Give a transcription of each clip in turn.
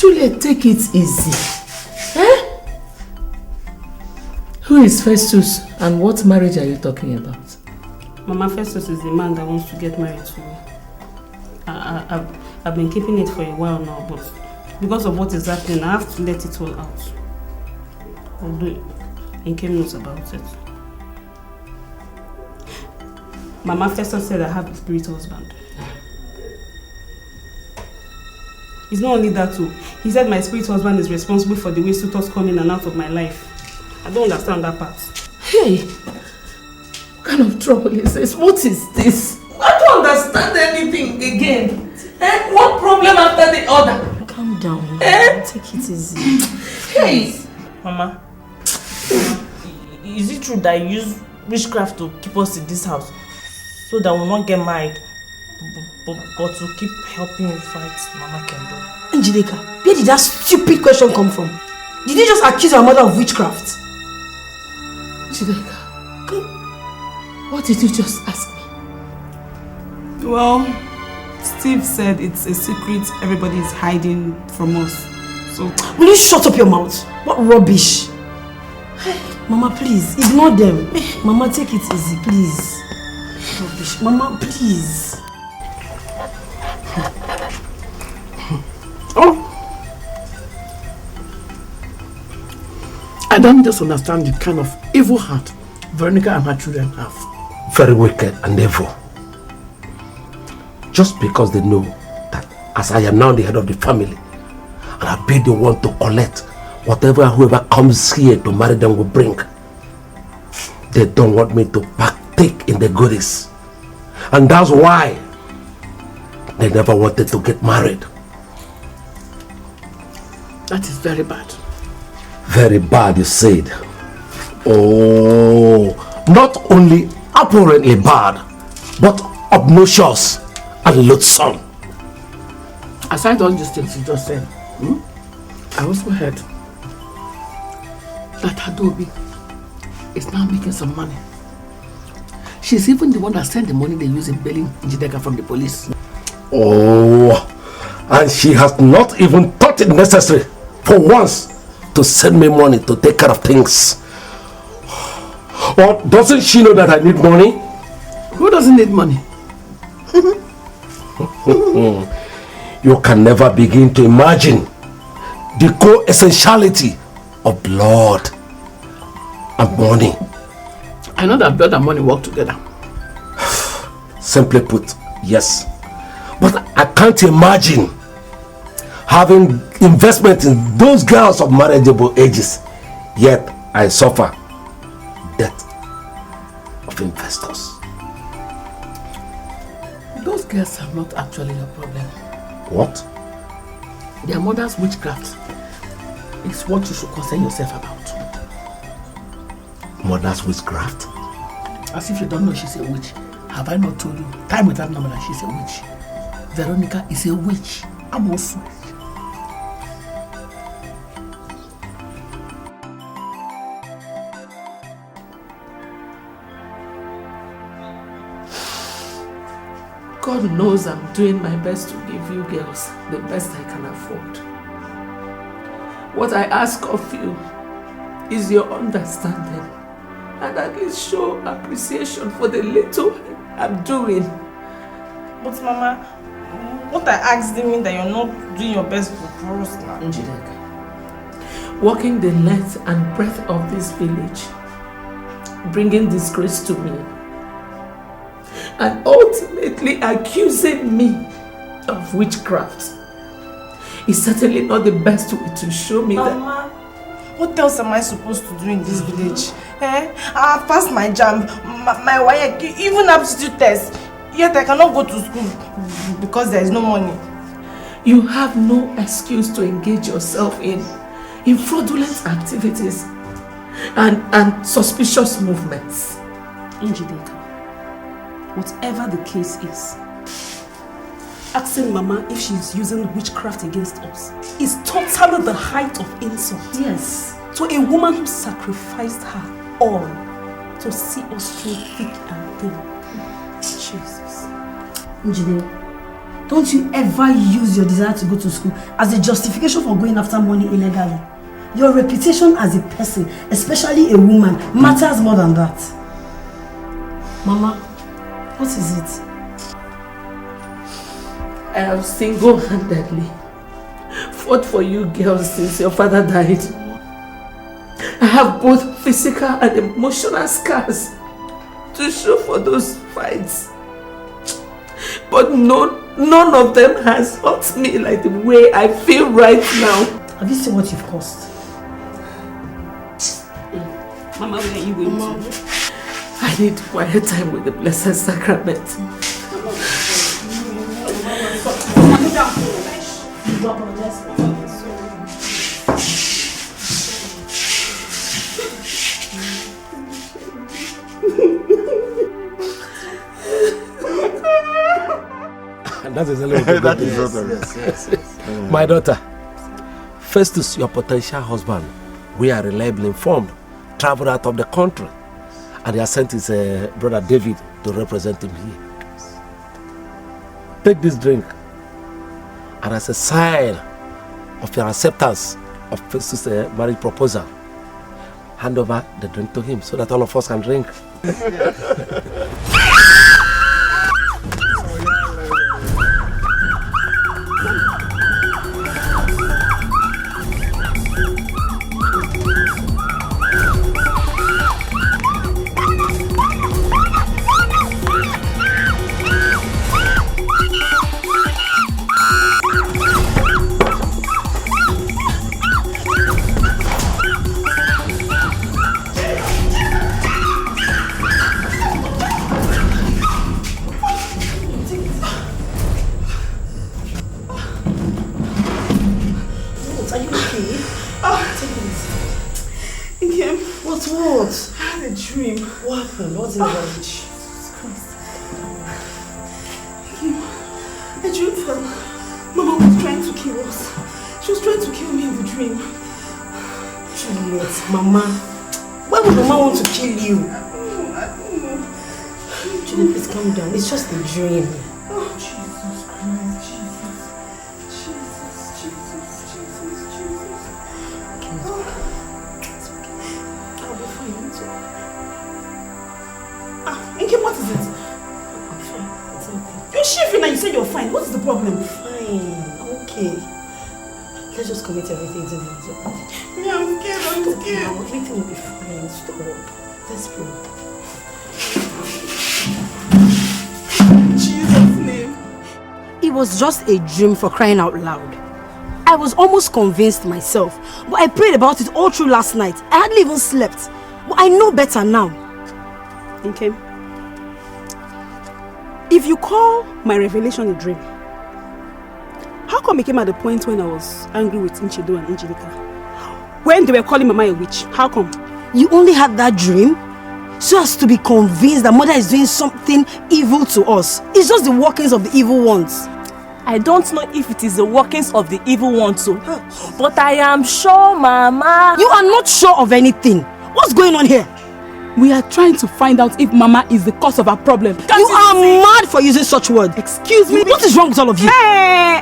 Juliet, take it easy. Eh? Who is Festus and what marriage are you talking about? Mama, Festus is the man that wants to get married to me. I've been keeping it for a while now, but because of what is happening, I have to let it all out. Although Nkem knows about it. Mama, Festus said I have a spirit husband. It's not only that too. He said my spirit husband is responsible for the way suitors come in and out of my life. I don't understand that part. Hey! What kind of trouble is this? What is this? I don't understand anything again. Eh? One problem after the other. Calm down. Eh? Take it easy. Hey! Mama, is it true that you use witchcraft to keep us in this house? So that we'll not get married? But to keep helping you fight Mama Kendo. Njideka, where did that stupid question come from? Did you just accuse our mother of witchcraft? Njideka, what did you just ask me? Well, Steve said it's a secret everybody is hiding from us. So, will you shut up your mouth? What rubbish! Mama, please, ignore them. Mama, take it easy, please. Rubbish. Mama, please. Oh! I don't just understand the kind of evil heart Veronica and her children have. Very wicked and evil. Just because they know that as I am now the head of the family, and I'll be the one to collect whatever whoever comes here to marry them will bring. They don't want me to partake in the goodies. And that's why they never wanted to get married. That is very bad. Very bad, you said. Oh, not only abhorrently bad, but obnoxious and loathsome. Aside all these things you just said, I also heard that Adobe is now making some money. She's even the one that sent the money they use in bailing Njideka from the police. Oh, and she has not even thought it necessary for once to send me money to take care of things. Or doesn't she know that I need money? Who doesn't need money? You can never begin to imagine the co-essentiality of blood and money. I know that blood and money work together. Simply put, yes. But I can't imagine having investment in those girls of marriageable ages, yet I suffer death of investors. Those girls are not actually your problem. What? Their mother's witchcraft is what you should concern yourself about. Mother's witchcraft? As if you don't know she's a witch. Have I not told you time without number that she's a witch? Veronica is a witch. I'm also. God knows I'm doing my best to give you girls the best I can afford. What I ask of you is your understanding and at least show appreciation for the little I'm doing. But Mama, what I asked didn't mean that you're not doing your best for us now. Njideka, walking the length and breadth of this village, bringing disgrace to me, and ultimately accusing me of witchcraft is certainly not the best way to show me Mama, what else am I supposed to do in this village? I've passed my JAMB, my WAEC, even aptitude test, yet I cannot go to school because there is no money. You have no excuse to engage yourself in fraudulent activities and suspicious movements. Njideka, whatever the case is, asking Mama if she's using witchcraft against us is totally the height of insult. Yes. To a woman who sacrificed her all to see us through thick and thin. Jesus. Njide, Don't you ever use your desire to go to school as a justification for going after money illegally. Your reputation as a person, especially a woman, matters more than that. Mama, what is it? I have single-handedly fought for you girls since your father died. I have both physical and emotional scars to show for those fights. But none of them has hurt me like the way I feel right now. Have you seen what you've caused? Mama, where are you going to? I need quiet time with the Blessed Sacrament. That is a little bit. That is yes. My daughter, Festus, your potential husband, we are reliably informed, traveled out of the country, and he has sent his brother David to represent him here. Take this drink, and as a sign of your acceptance of Festus' marriage proposal, hand over the drink to him so that all of us can drink. What's in the village? I dreamed that Mama was trying to kill us. She was trying to kill me in the dream. Juliet, Mama. Why would Mama want to kill you? I don't know. Juliet, please calm down. It's just a dream. Oh, Jesus Christ, Inke, what is it? I'm fine. It's okay. You're shivering and you say you're fine. What is the problem? I'm fine. Okay. Let's just commit everything to God. Yeah, I'm scared. Mama, everything will be fine. Stop. Let's pray. In Jesus' name. It was just a dream, for crying out loud. I was almost convinced myself, but I prayed about it all through last night. I hardly even slept. But I know better now. Okay. If you call my revelation a dream, how come it came at the point when I was angry with Ini Edo and Dikeh? When they were calling Mama a witch, how come? You only had that dream so as to be convinced that Mother is doing something evil to us. It's just the workings of the evil ones. I don't know if it is the workings of the evil ones too, but I am sure, Mama. You are not sure of anything. What's going on here? We are trying to find out if Mama is the cause of our problem. You are mad for using such words. Excuse me? What is wrong with all of you? Hey!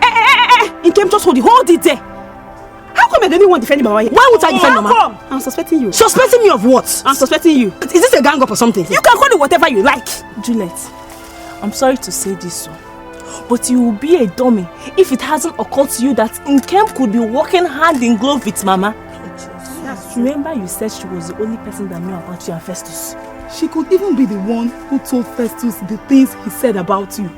Inkem, just hold it there. How come you don't want to defend Mama? Why would I defend Mama? How come? I'm suspecting you. Suspecting me of what? I'm suspecting you. Is this a gang up or something? You can call it whatever you like. Juliet, I'm sorry to say this, but you will be a dummy if it hasn't occurred to you that Nkem could be working hand in glove with Mama. Remember you said she was the only person that knew about you and Festus. She could even be the one who told Festus the things he said about you.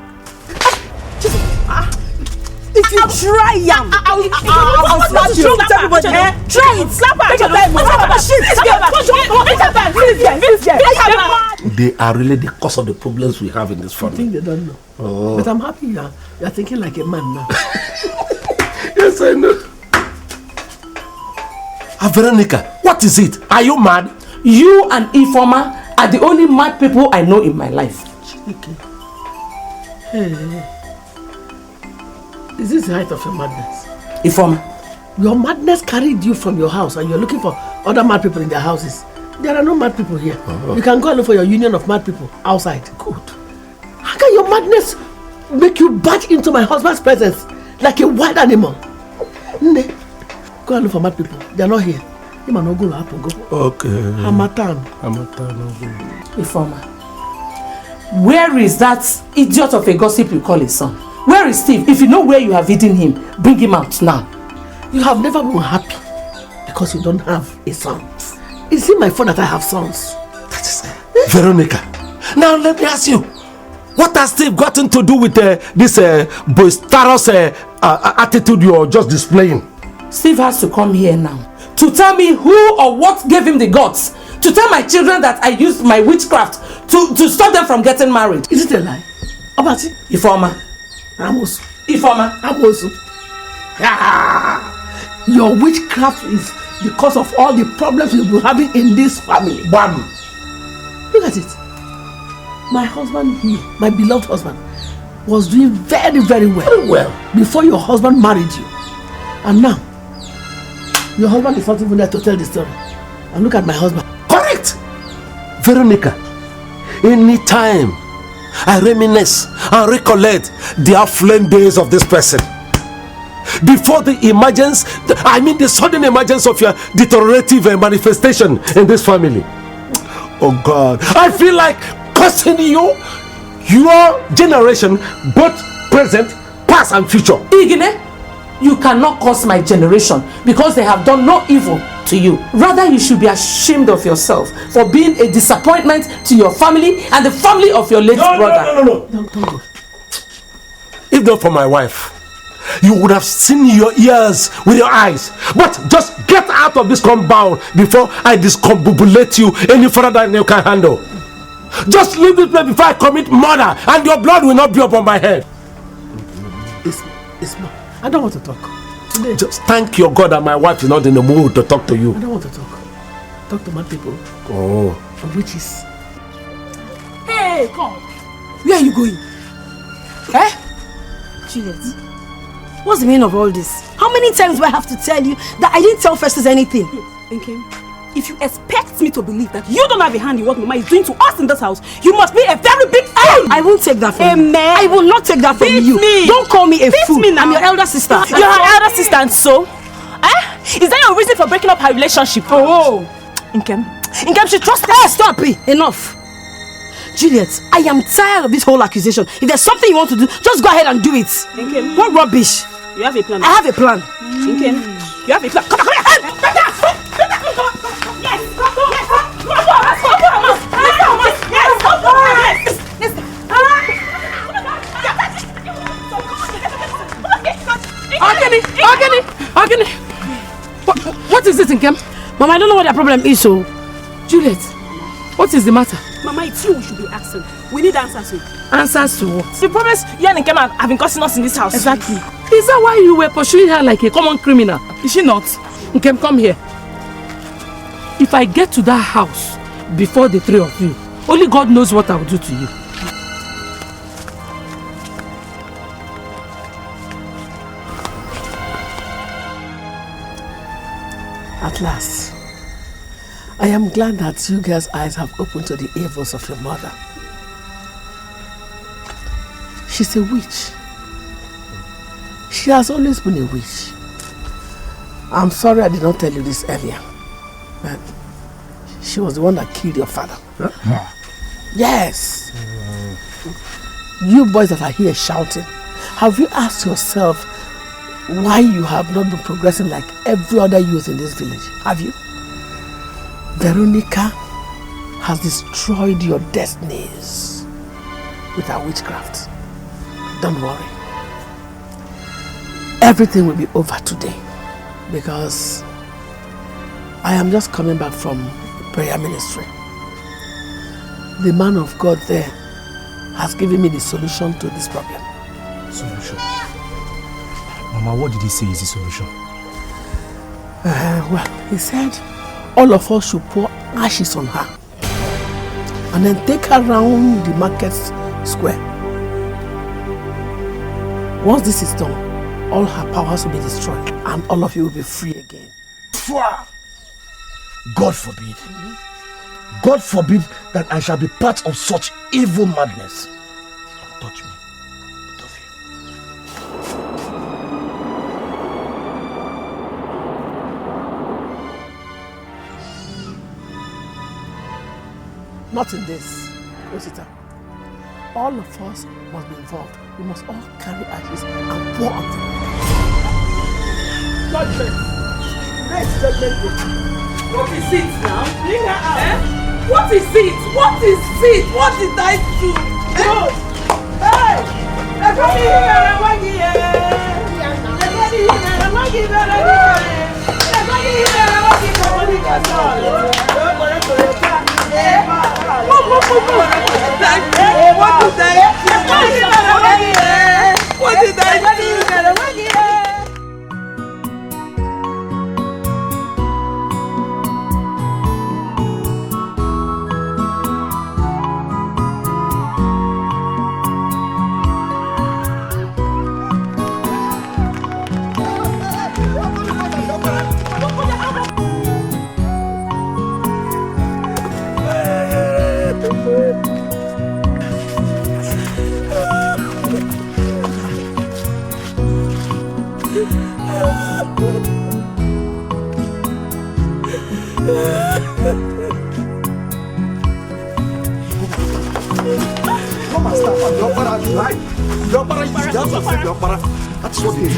If you try, I'll slap you. Try it. Slap her. They are really the cause of the problems we have in this family. I think they don't know. Oh. But I'm happy you're thinking like a man now. Yes, I know. Veronica, what is it? Are you mad? You and Ifeoma are the only mad people I know in my life. Okay. Hey. Is this the height of your madness? Ifeoma. Your madness carried you from your house and you're looking for other mad people in their houses. There are no mad people here. You can go and look for your union of mad people outside. Good. How can your madness make you barge into my husband's presence like a wild animal. Nne, go and look for mad people. They are not here. You might not go happen. Go. Okay. Hamatan. Informer. Where is that idiot of a gossip you call his son? Where is Steve? If you know where you have hidden him, bring him out now. You have never been happy because you don't have a son. Is it my fault that I have sons? That is Veronica. Now let me ask you, what has Steve gotten to do with this boisterous attitude you are just displaying? Steve has to come here now to tell me who or what gave him the guts to tell my children that I used my witchcraft to stop them from getting married. Is it a lie? Abati? Ifeoma. Amosu. Ifeoma. Amosu. Your witchcraft is the cause of all the problems you've been having in this family. Bam! Look at it. My husband here, my beloved husband, was doing very, very well. Very well. Before your husband married you. And now, your husband is not even there to tell the story. And look at my husband. Correct! Veronica, anytime I reminisce and recollect the affluent days of this person, before the sudden emergence of your deteriorative manifestation in this family, oh God, I feel like cursing you, your generation, both present, past and future. Igne, you cannot curse my generation because they have done no evil to you. Rather, you should be ashamed of yourself for being a disappointment to your family and the family of your late brother. No. Don't go. If not for my wife, you would have seen your ears with your eyes. But just get out of this compound before I discombobulate you any further than you can handle. Just leave this place before I commit murder, and your blood will not be upon my head. Isma, I don't want to talk today. Just thank your God that my wife is not in the mood to talk to you. I don't want to talk. Talk to mad people. Oh. And witches. Hey, come. Where are you going? Eh? Juliet, what's the meaning of all this? How many times do I have to tell you that I didn't tell Festus anything? Okay. If you expect me to believe that you don't have a hand in what Mama is doing to us in this house, you must be a very big fool! I won't take that from you. Amen. I will not take that from you. Me. Don't call me a fool. Me now. I'm your elder sister. You're her elder sister, and so? Is that your reason for breaking up her relationship? Oh! Nkem, she trusted Hey, stop it! Enough! Juliet, I am tired of this whole accusation. If there's something you want to do, just go ahead and do it. Nkem. What rubbish? You have a plan? I have a plan. Nkem, you have a plan. Come here! Yes! Agony! What is it, Nkem? Mama, I don't know what their problem is, so... Juliet, what is the matter? Mama, it's you we should be asking. We need answers. Answers to what? The promise you and Nkem have been causing us in this house. Exactly. Is that why you were pursuing her like a common criminal? Is she not? Nkem, come here. If I get to that house before the three of you, only God knows what I will do to you. At last, I am glad that you guys' eyes have opened to the evils of your mother. She's a witch. She has always been a witch. I'm sorry I did not tell you this earlier, but she was the one that killed your father. Huh? Yes. You boys that are here shouting, have you asked yourself why you have not been progressing like every other youth in this village? Have you? Veronica has destroyed your destinies with her witchcraft. Don't worry. Everything will be over today because I am just coming back from prayer ministry. The man of God there has given me the solution to this problem. Solution? Mama, what did he say is the solution? Well, he said all of us should pour ashes on her and then take her around the market square. Once this is done, all her powers will be destroyed and all of you will be free again. God forbid. God forbid that I shall be part of such evil madness. Don't touch me. not in this. Rosita, all of us must be involved. We must all carry ashes and pour on them. Judgment. Next judgment. What is it now? Bring her out. Eh? What is it? What is it? What did I do? Good. Hey! Everybody here, everybody here. What did I do? That's what it is.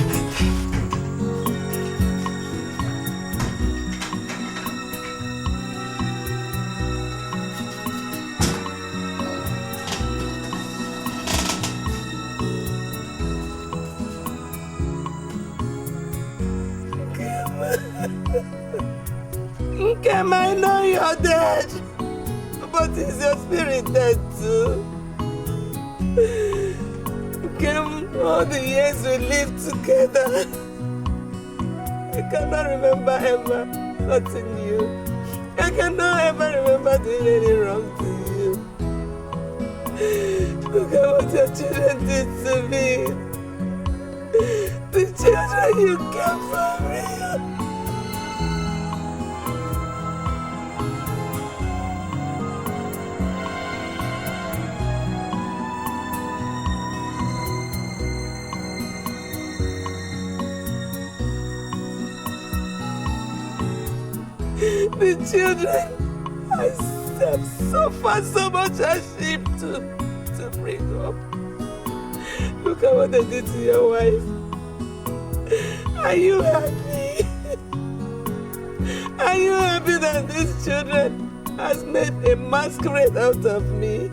Kim, I know you're dead, but is your spirit dead too? Kim, all the years we lived together, I cannot remember ever hurting you. I cannot ever remember doing any wrong to you. Look at what your children did to me. The children you kept from me. The children I have suffered so much hardship to bring up. Look at what they did to your wife. Are you happy? Are you happy that these children has made a masquerade out of me?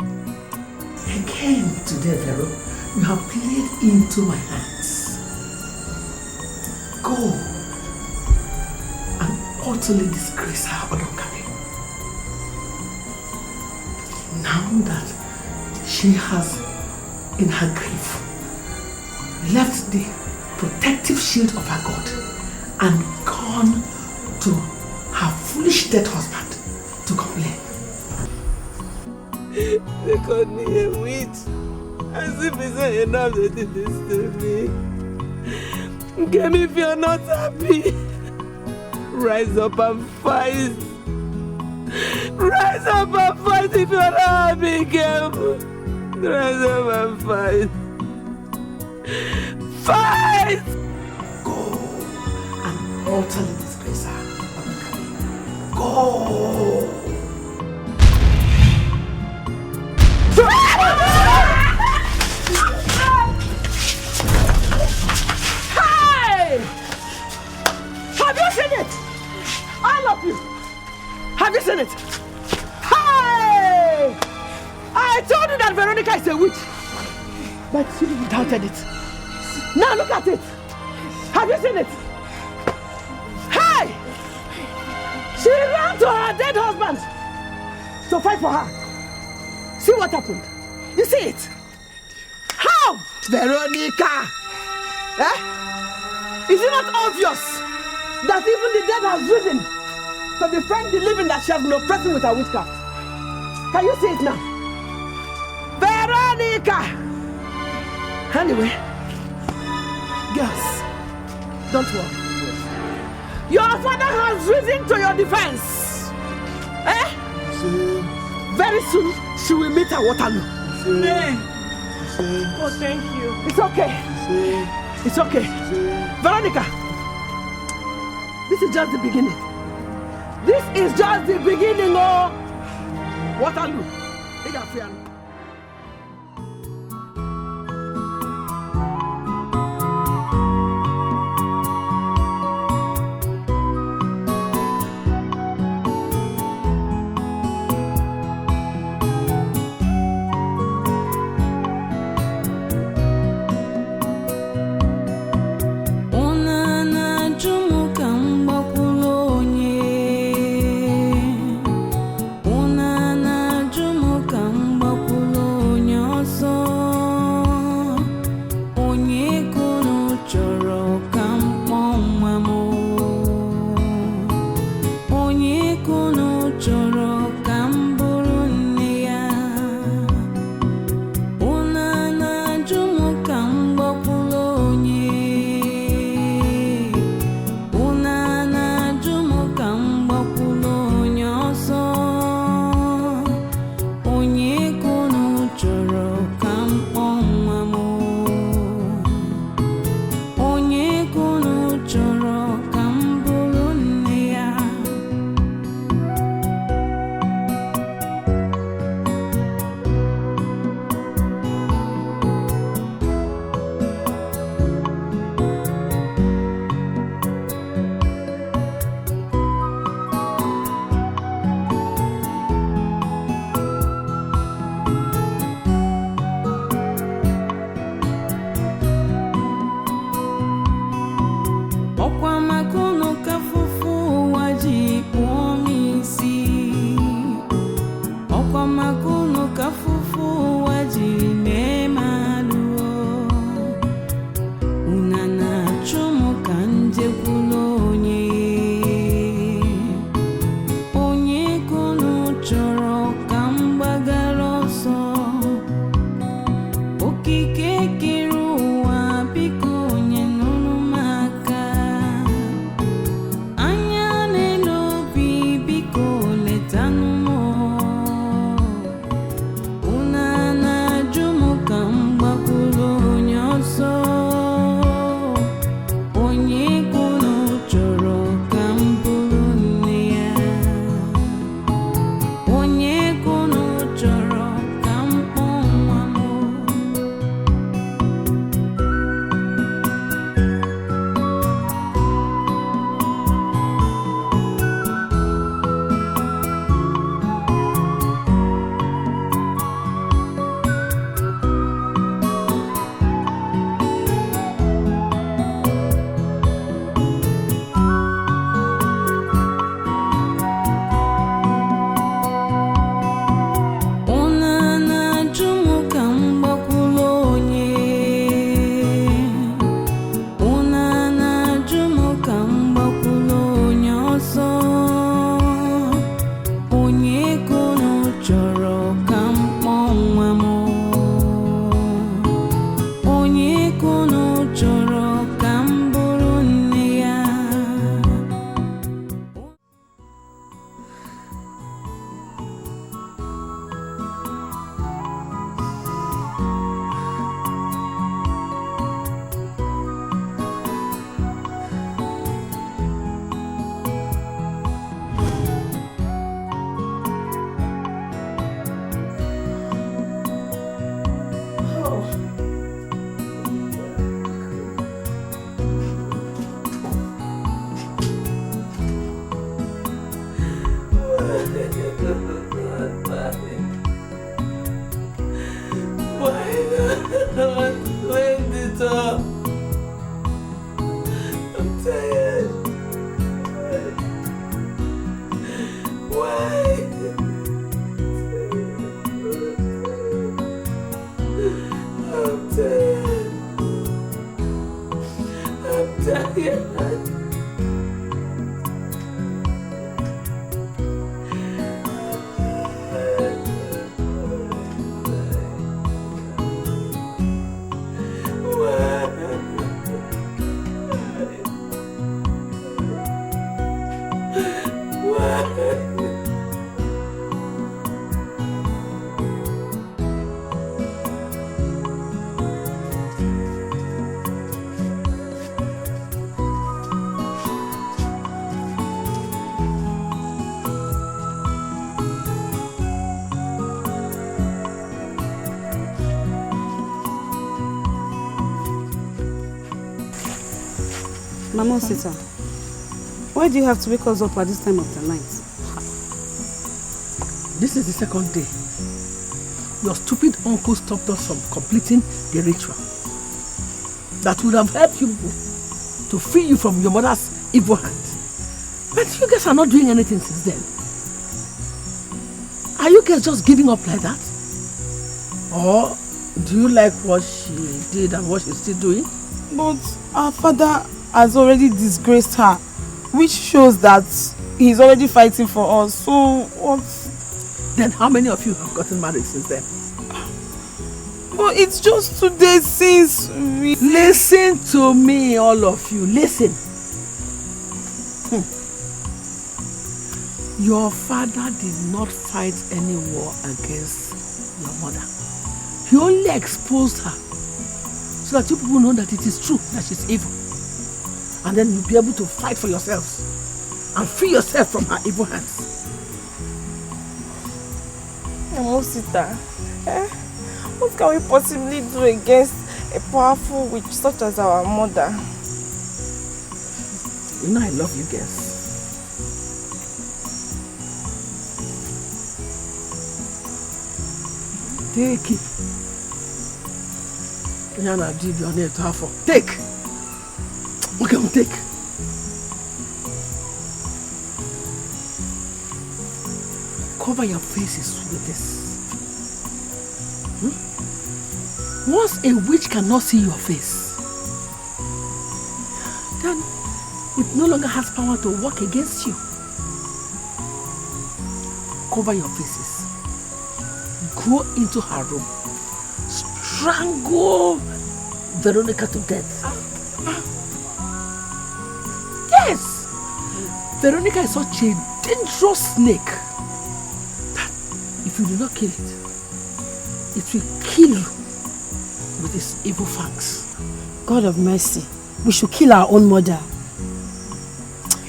Again today, Vero, you have played into my hands. Go and utterly disgrace her Odokabe. Now that she has, in her grief, left the protective shield of her God and gone to her foolish dead husband to complain. They called me a witch, as if it's not enough they did this to me. Kim, if you're not happy, rise up and fight. Rise up and fight if you're not happy, Kim. Rise up and fight. Fight! Go and utterly disgrace her. Go! Hey! Have you seen it? All of you! Have you seen it? Hey! I told you that Veronica is a witch, but you doubted it. Now look at it. Have you seen it? Hey! She ran to her dead husband to fight for her. See what happened? You see it? How? Veronica! Eh? Is it not obvious that even the dead has risen to defend the living that she has been oppressing with her witchcraft? Can you see it now? Veronica! Anyway, girls, don't worry. Your father has risen to your defense. Eh? Very soon, she will meet her Waterloo. Oh, thank you. It's okay. It's okay. Veronica, this is just the beginning. This is just the beginning, oh! Waterloo. Mama Osita, why do you have to wake us up at this time of the night? This is the second day. Your stupid uncle stopped us from completing the ritual that would have helped you to free you from your mother's evil hand. But you guys are not doing anything since then. Are you guys just giving up like that? Or do you like what she did and what she's still doing? But our father has already disgraced her, which shows that he's already fighting for us. So what? Then how many of you have gotten married since then? But it's just 2 days since we... Listen to me, all of you. Listen. Your father did not fight any war against your mother. He only exposed her so that you people know that it is true that she's evil. And then you'll be able to fight for yourselves and free yourself from her evil hands. Mosita, what can we possibly do against a powerful witch such as our mother? You know I love you girls. Take it. Take. Okay, take. Cover your faces with this. Once a witch cannot see your face, then it no longer has power to work against you. Cover your faces. Go into her room. Strangle Veronica to death. Yes! Veronica is such a dangerous snake that if you do not kill it, it will kill you with its evil fangs. God of mercy. We should kill our own mother.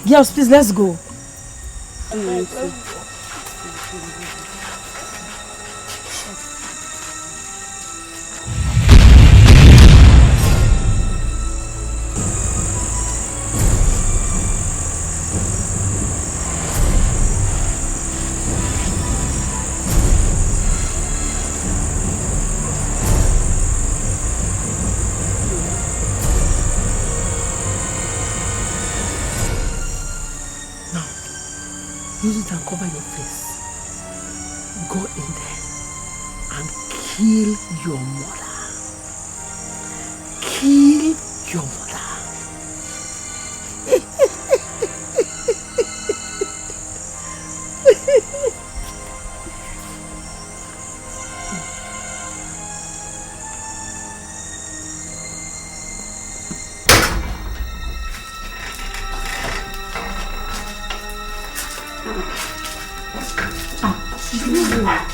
Girls, please, let's go. Use it and cover your face. Go in there and kill your mother. Kill your mother.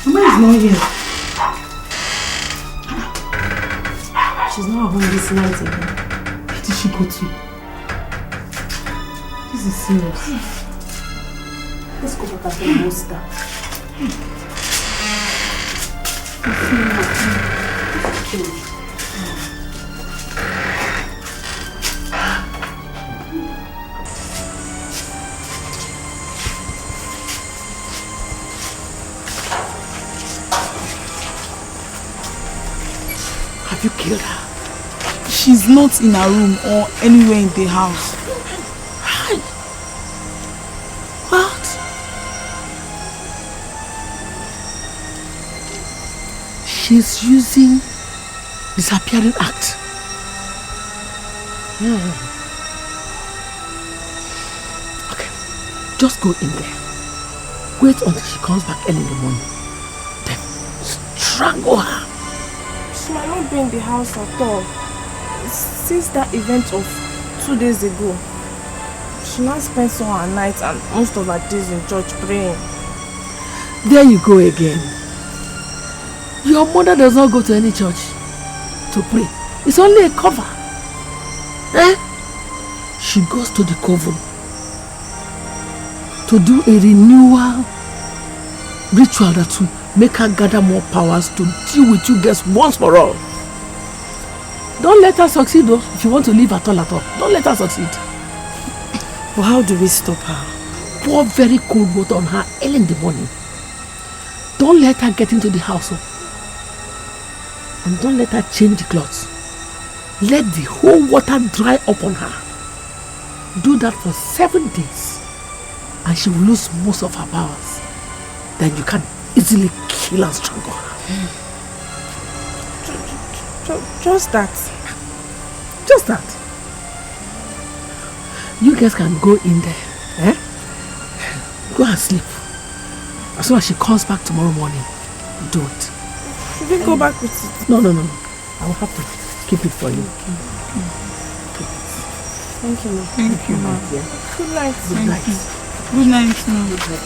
Mama is not here. She's not at home this night again. Where did she go to? This is serious. Let's go back and tell Mosta. Have you killed her? She's not in her room or anywhere in the house. Hi. What? She's using disappearing act. Okay, just go in there. Wait until she comes back early in the morning. Then strangle her. She might not be in the house at all. Since that event of 2 days ago, she now spends all her nights and most of her days in church praying. There you go again. Your mother does not go to any church to pray. It's only a cover. She goes to the coven to do a renewal ritual that will make her gather more powers to deal with you guys once for all. Don't let her succeed though, if you want to live at all. Don't let her succeed. Well, how do we stop her? Pour very cold water on her early in the morning. Don't let her get into the house. And don't let her change the clothes. Let the whole water dry up on her. Do that for 7 days. And she will lose most of her powers. Then you can easily kill and strangle her. Just that. Just that. You guys can go in there. Go and sleep. As soon as she comes back tomorrow morning, do it. Should we go back with it? No. I will have to keep it for you. Thank you, ma. Thank you, ma. Good night. Good night. Good night, ma. Good night.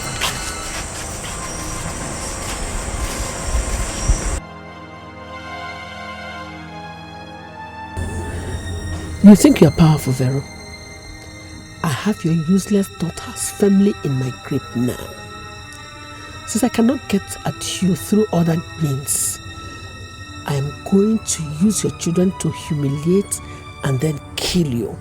You think you're powerful, Vero? I have your useless daughters firmly in my grip now. Since I cannot get at you through other means, I am going to use your children to humiliate and then kill you.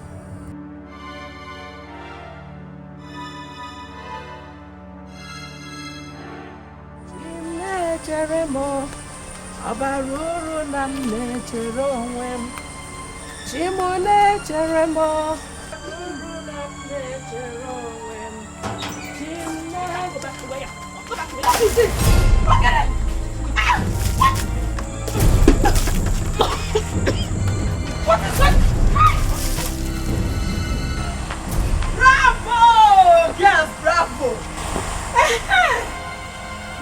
What is that? Bravo! Yes, bravo!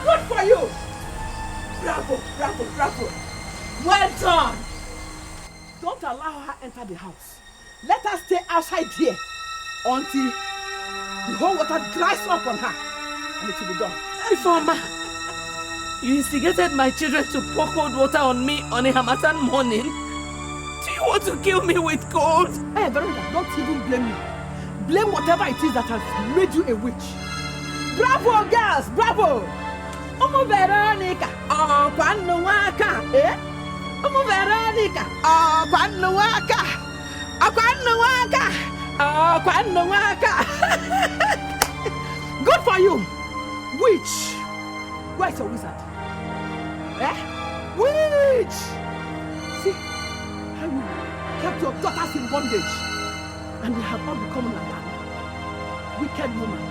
Good for you! Bravo! Well done! Don't allow her enter the house. Let her stay outside here until the whole water dries up on her and it will be done. Reformer, you instigated my children to pour cold water on me on a Hamatan morning. Do you want to kill me with cold? Hey, Veronica, don't even blame me. Blame whatever it is that has made you a witch. Bravo, girls! Bravo! Omo Veronica! Oh, Kwanuwaka! Eh? Omo Veronica! Oh, Kwanuwaka! Oh, Kwanuwaka! Oh, Kwanuwaka! Good for you! Witch! Where's your wizard? Eh? Witch! See how you kept your daughters in bondage and they have not become like that wicked woman.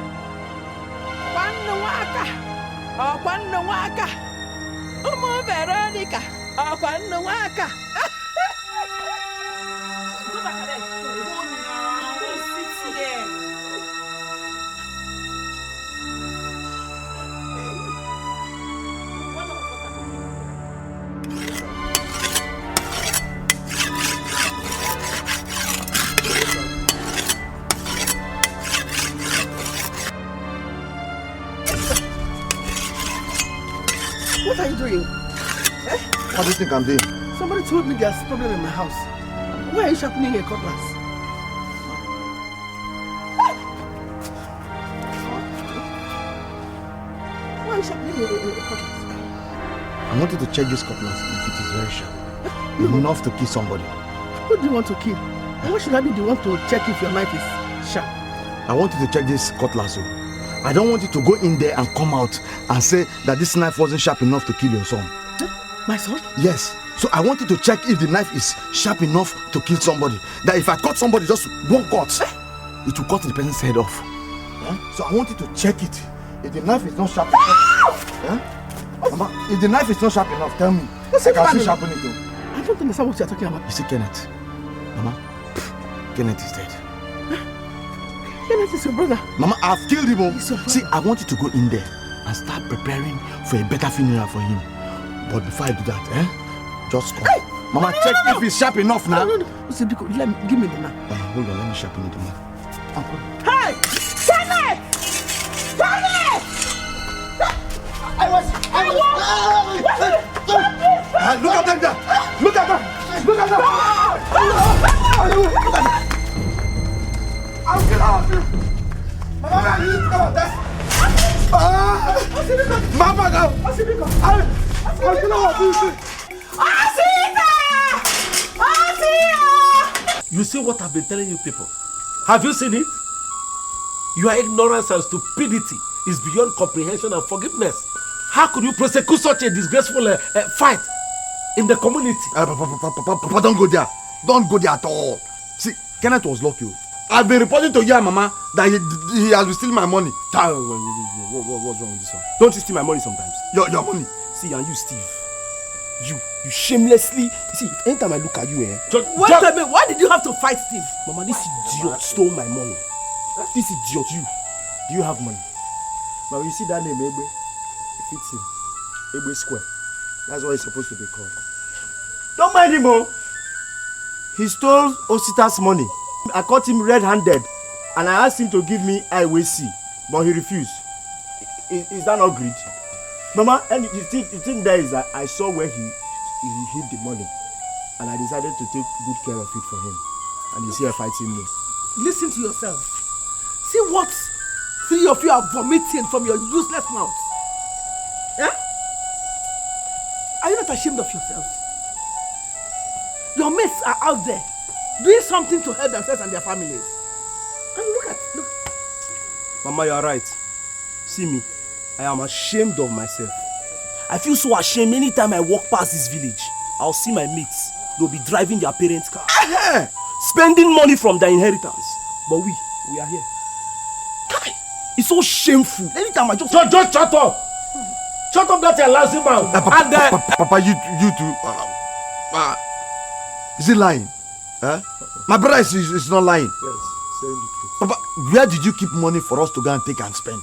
Kwanuwaka! Oh, Kwanuwaka! Omo Veronica! Oh, Kwanuwaka! Go back there. Go now. Go sit here. What are you doing? Eh? What do you think I'm doing? Somebody told me there's a problem in my house. Why are you sharpening your cutlass? Why are you sharpening your cutlass? I wanted to check this cutlass if it is very sharp. Enough to kill somebody. Who do you want to kill? And why should I be the one to check if your knife is sharp? I wanted to check this cutlass. I don't want you to go in there and come out and say that this knife wasn't sharp enough to kill your son. My son? Yes. So I wanted to check if the knife is sharp enough to kill somebody. That if I cut somebody just one cut, it will cut the person's head off. So I wanted to check it. If the knife is not sharp enough, Mama, if the knife is not sharp enough, tell me. I can still sharpen it too. I don't understand what you're talking about. You see Kenneth? Mama, Kenneth is dead. Kenneth is your brother. Mama, I've killed him. See, I want you to go in there and start preparing for a better funeral for him. But before I do that, just come. Hey! Mama, check if it's sharp enough now. No. Give me the knife. Hold on, let me sharpen it, Mama. Hey! Kenneth! Kenneth! Look at them there! Look at them! Look at them! I'll get out of you! Mama, you need to come out there! Mama, go! I'll get out of you! You see what I've been telling you people? Have you seen it? Your ignorance and stupidity is beyond comprehension and forgiveness. How could you prosecute such a disgraceful fight in the community? Papa, don't go there. Don't go there at all. See, Kenneth was lucky. I've been reporting to your mama that he has been stealing my money. What's wrong with this one? Don't you steal my money sometimes? Your money. See, and you, Steve. You shamelessly. See, anytime I look at you, Wait a minute, why did you have to fight Steve? Mama, this idiot stole my money. This idiot, do you have money? But you see that name, Egbe? It fits him. Egbe Square. That's what he's supposed to be called. Don't mind him, oh. He stole Osita's money. I caught him red-handed, and I asked him to give me IWC, but he refused. Is that not greed? Mama, and the thing there is that I saw where he hid the money, and I decided to take good care of it for him. And he's here fighting me. Listen to yourself. See what 3 of you are vomiting from your useless mouth. Yeah? Are you not ashamed of yourselves? Your mates are out there doing something to help themselves and their families. And look. Mama, you are right. See me. I am ashamed of myself. I feel so ashamed anytime I walk past this village. I'll see my mates. They'll be driving their parents' car. Spending money from their inheritance. But we are here. It's so shameful. Anytime I just shut up! Shut up, that lousy mouth. Papa, you too. Is he lying? My brother is not lying. Yes, saying the truth. Papa, where did you keep money for us to go and take and spend?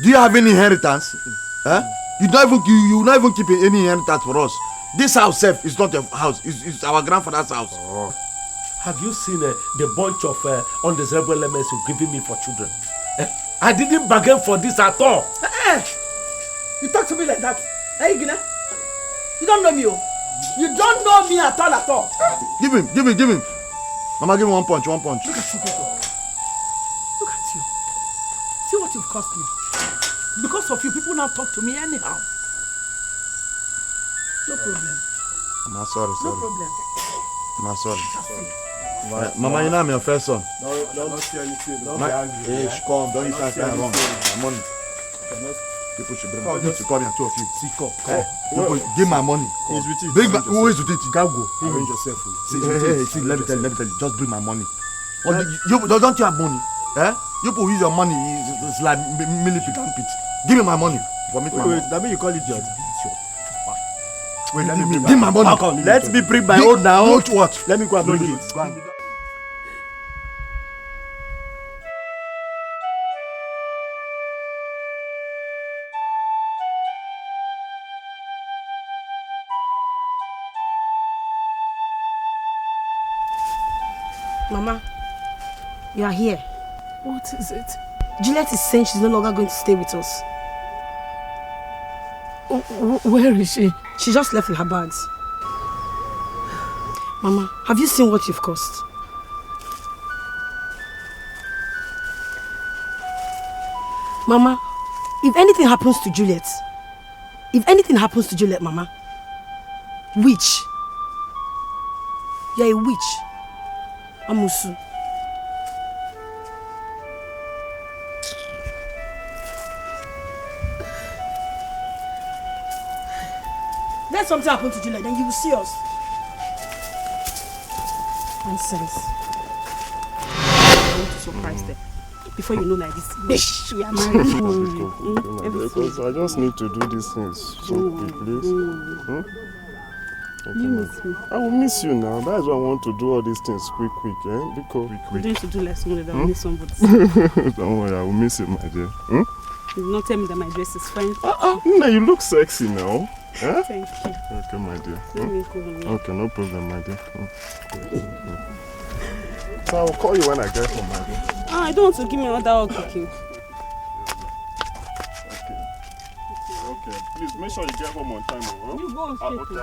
Do you have any inheritance? You not even keep any inheritance for us. This house self is not your house. It's our grandfather's house. Have you seen the bunch of undesirable elements you're giving me for children? I didn't bargain for this at all. You talk to me like that. Hey, Ignatius. You don't know me. You don't know me at all. Give him. Mama, give him one punch. Look at you people. Look at you. See what you've cost me. Because of you, people now talk to me anyhow. No problem. Mama, sorry. No problem. Mama, sorry. Mama, you know I'm your first son. No, don't say anything. Don't be angry. Hey, come. Don't you start crying wrong. My money. People should bring my money. To call me, two of you. See, come. Give my money. He's with it. Who is with it? You can't go. Arrange yourself. See, let me tell you. Just bring my money. Don't you have money? You people use your money. It's like millipede and pit. Give me my money. Wait, that means you call it idiot. Wait, give my money. Let me bring my own now. Don't watch. Let me go and bring it. Mama, you are here. What is it? Juliet is saying she's no longer going to stay with us. Where is she? She just left with her bags. Mama, have you seen what you've caused? Mama, if anything happens to Juliet, Mama, witch. You're a witch. Amusu. Let something happen to Juliet, then you will see us. Nonsense. I want to surprise them. Before you know like this, we are married. Because I just need to do these things so quick, please. You miss me. I will miss you now. That is why I want to do all these things quick, because You don't need to do like somebody that will miss somebody. Don't worry, I will miss you, my dear. You will not tell me that my dress is fine. No, you look sexy now. Thank you. Okay, my dear. Let me go on. Okay, no problem, my dear. So I will call you when I get home, my dear. I don't want to give me another cooking. Okay, please make sure you get home on time. Huh? You go on straight. Okay,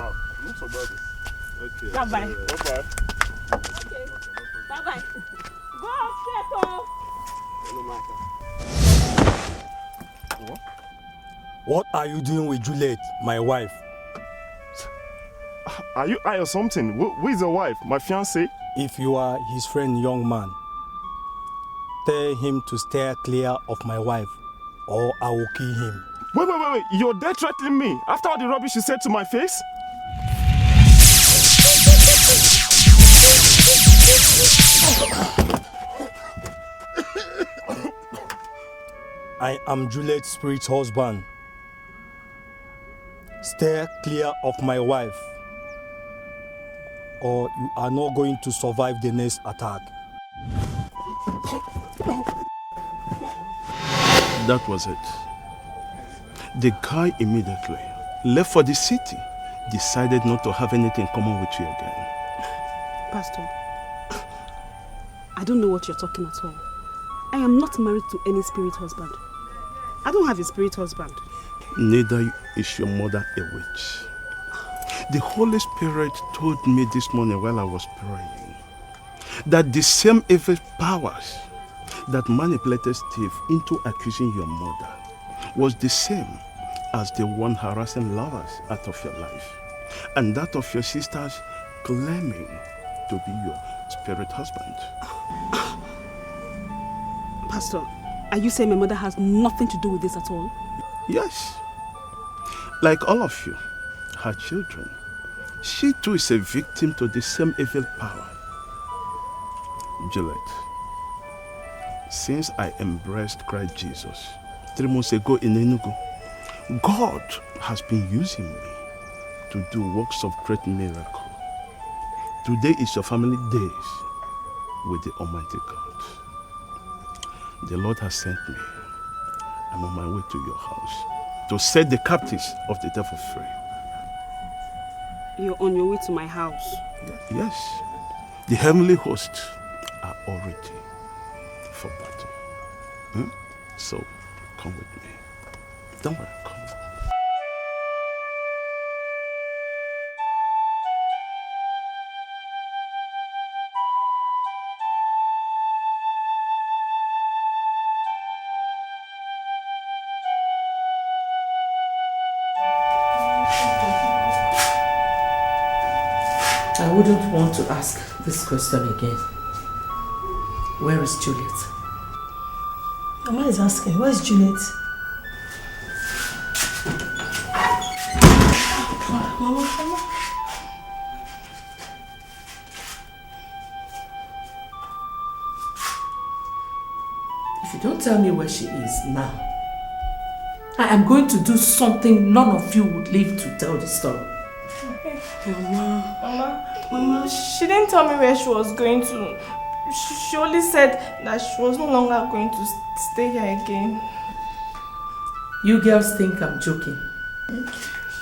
look about this. Okay. Bye-bye. Bye-bye. Okay. Bye-bye. Go on straight, What are you doing with Juliet, my wife? Are you high or something? Who is your wife? My fiancée? If you are his friend, young man, Tell him to steer clear of my wife, or I will kill him. Wait. You're there threatening me after all the rubbish you said to my face? I am Juliet's spirit husband. Steer clear of my wife, or you are not going to survive the next attack. That was it. The guy immediately left for the city, decided not to have anything in common with you again. Pastor, I don't know what you're talking at all. I am not married to any spirit husband. I don't have a spirit husband. Neither is your mother a witch. The Holy Spirit told me this morning while I was praying that the same evil powers that manipulated Steve into accusing your mother was the same as the one harassing lovers out of your life, and that of your sisters claiming to be your spirit husband. Pastor, are you saying my mother has nothing to do with this at all? Yes. Like all of you, her children, she too is a victim to the same evil power. Juliet, since I embraced Christ Jesus 3 months ago in Enugu, God has been using me to do works of great miracle. Today is your family days with the Almighty God. The Lord has sent me. I'm on my way to your house to set the captives of the devil free. You're on your way to my house? Yes. The heavenly hosts are all ready for battle. So, come with me. Don't worry, come. I wouldn't want to ask this question again. Where is Juliet? Mama is asking, where is Juliet? Mama. If you don't tell me where she is now, I am going to do something none of you would live to tell the story. Mama, she didn't tell me where she was going to. She only said that she was no longer going to stay here again. You girls think I'm joking?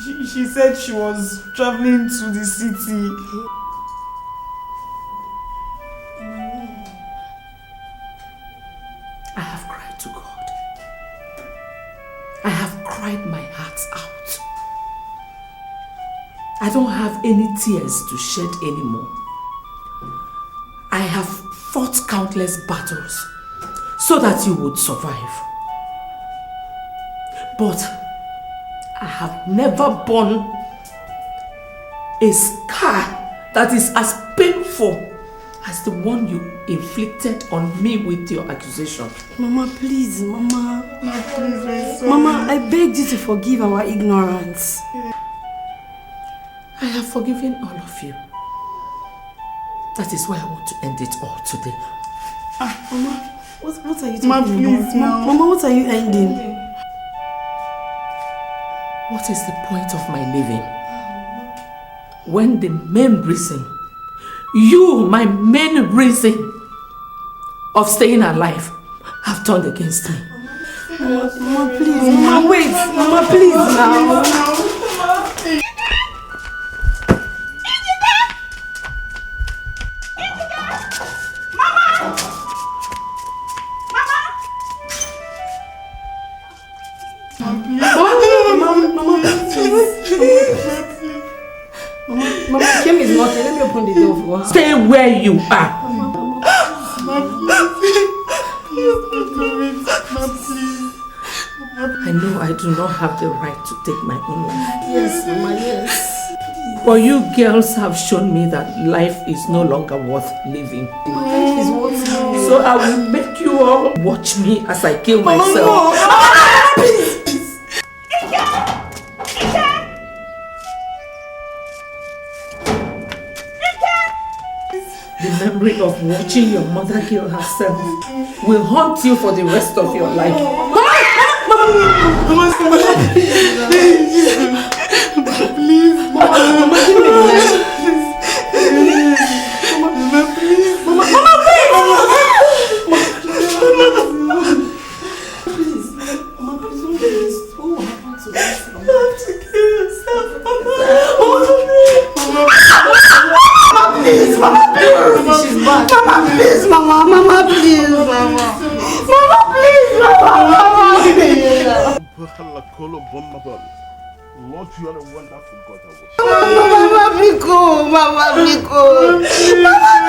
She said she was traveling to the city. I have cried to God. I have cried my heart out. I don't have any tears to shed anymore. I have fought countless battles so that you would survive. But I have never borne a scar that is as painful as the one you inflicted on me with your accusation. Mama, please, Mama. No, please, Mama, I begged you to forgive our ignorance. I have forgiven all of you. That is why I want to end it all today. Mama, what are you talking Ma, please, about? now. Mama, what are you ending? What is the point of my living when the main reason, you, my main reason of staying alive, have turned against me? Mama, please. Mama, wait. Mama, please now. Mama, Kim is not here. Let me open the door for her. Stay where you are. I know I do not have the right to take my own life. Yes, Mama, yes. But you girls have shown me that life is no longer worth living. Life is worth living. So I will make you you all watch me as I kill myself. No. Please. The memory of watching your mother kill herself will haunt you for the rest of your life. Mama, please, Mama, give me Please, Mama, she's back. Mama, please, Mama, please, Mama. Mama, please, Mama. Lord, you are a wonderful God. Mama,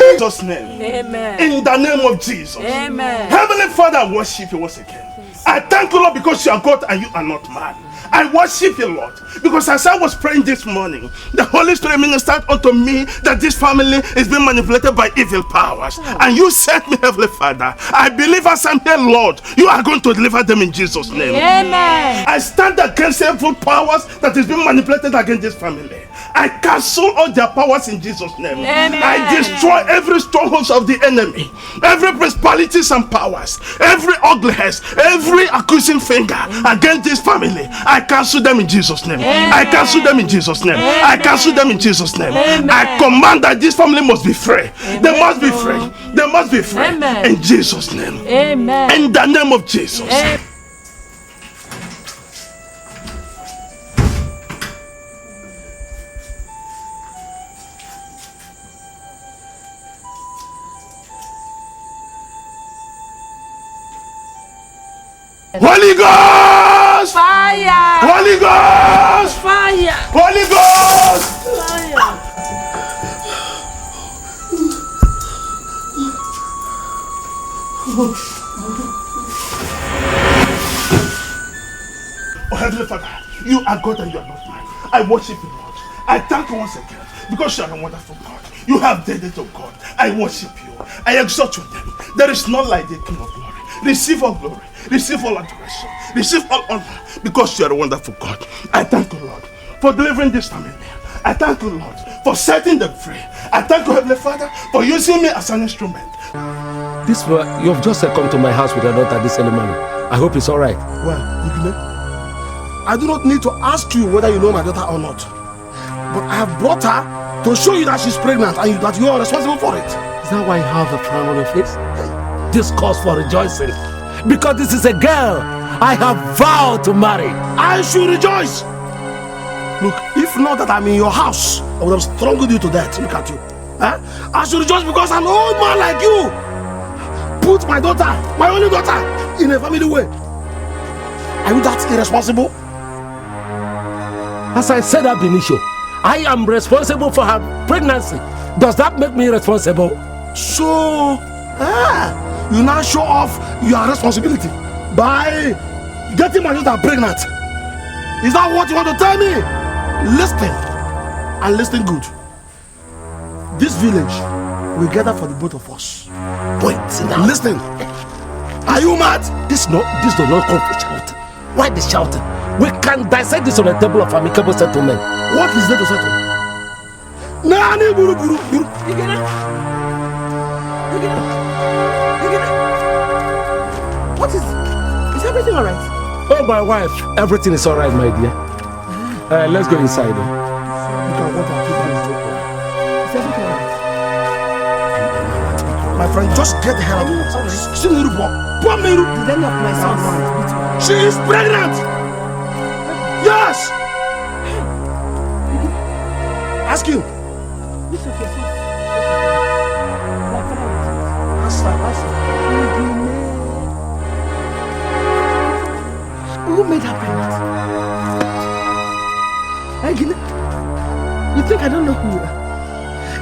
In Jesus' name. Amen. In the name of Jesus. Amen. Heavenly Father, I worship you once again. I thank you, Lord, because you are God and you are not man. I worship you, Lord, because as I was praying this morning, the Holy Spirit ministered unto me that this family is being manipulated by evil powers. And you sent me, Heavenly Father. I believe as I'm here, Lord, you are going to deliver them in Jesus' name. Amen. I stand against evil powers that is being manipulated against this family. I cancel all their powers in Jesus' name. Amen. I destroy every stronghold of the enemy, every principalities and powers, every ugliness, every accusing finger against this family. I cancel them in Jesus' name. Amen. I cancel them in Jesus' name. Amen. I cancel them in Jesus' name. Amen. I command that this family must be free. Amen. They must be free. They must be free. Amen. In Jesus' name. Amen. In the name of Jesus. Amen. Holy Ghost! Fire! Holy Ghost! Fire! Holy Ghost! Fire! Oh, Heavenly Father, you are God and you are not man. I worship you, Lord. I thank you once again because you are a wonderful God. You have done it, oh God. I worship you. I exalt your name. There is none like the King of glory. Receive all glory. Receive all adoration. Receive all honor because you are a wonderful God. I thank you, Lord, for delivering this family. I thank you, Lord, for setting them free. I thank you, Heavenly Father, for using me as an instrument. This you have just come to my house with your daughter this early morning. I hope it's all right. Well, Ignatius, I do not need to ask you whether you know my daughter or not. But I have brought her to show you that she's pregnant and that you are responsible for it. Is that why you have a frown on your face? This cause for rejoicing. Because this is a girl I have vowed to marry. I should rejoice. Look, if not that I'm in your house, I would have strangled you to death. Look at you. I should rejoice because an old man like you put my daughter, my only daughter, in a family way. Are you that irresponsible? As I said ab initio, I am responsible for her pregnancy. Does that make me responsible? So, you now show off your responsibility by getting my daughter pregnant. Is that what you want to tell me? Listen, and listen good. This village will gather for the both of us. Wait, now. Listen. Are you mad? This does not come for shouting. Why the shouting? We can dissect this on a table of amicable settlement. What is there to settle? Nani buru buru buru. What is everything alright? Oh, my wife, everything is alright, my dear. Let's go inside. Is everything alright? My friend, just get the hell out of here. Did any of my sons? She is pregnant. Yes. Ask him. Who made her pregnant? You think I don't know who you are?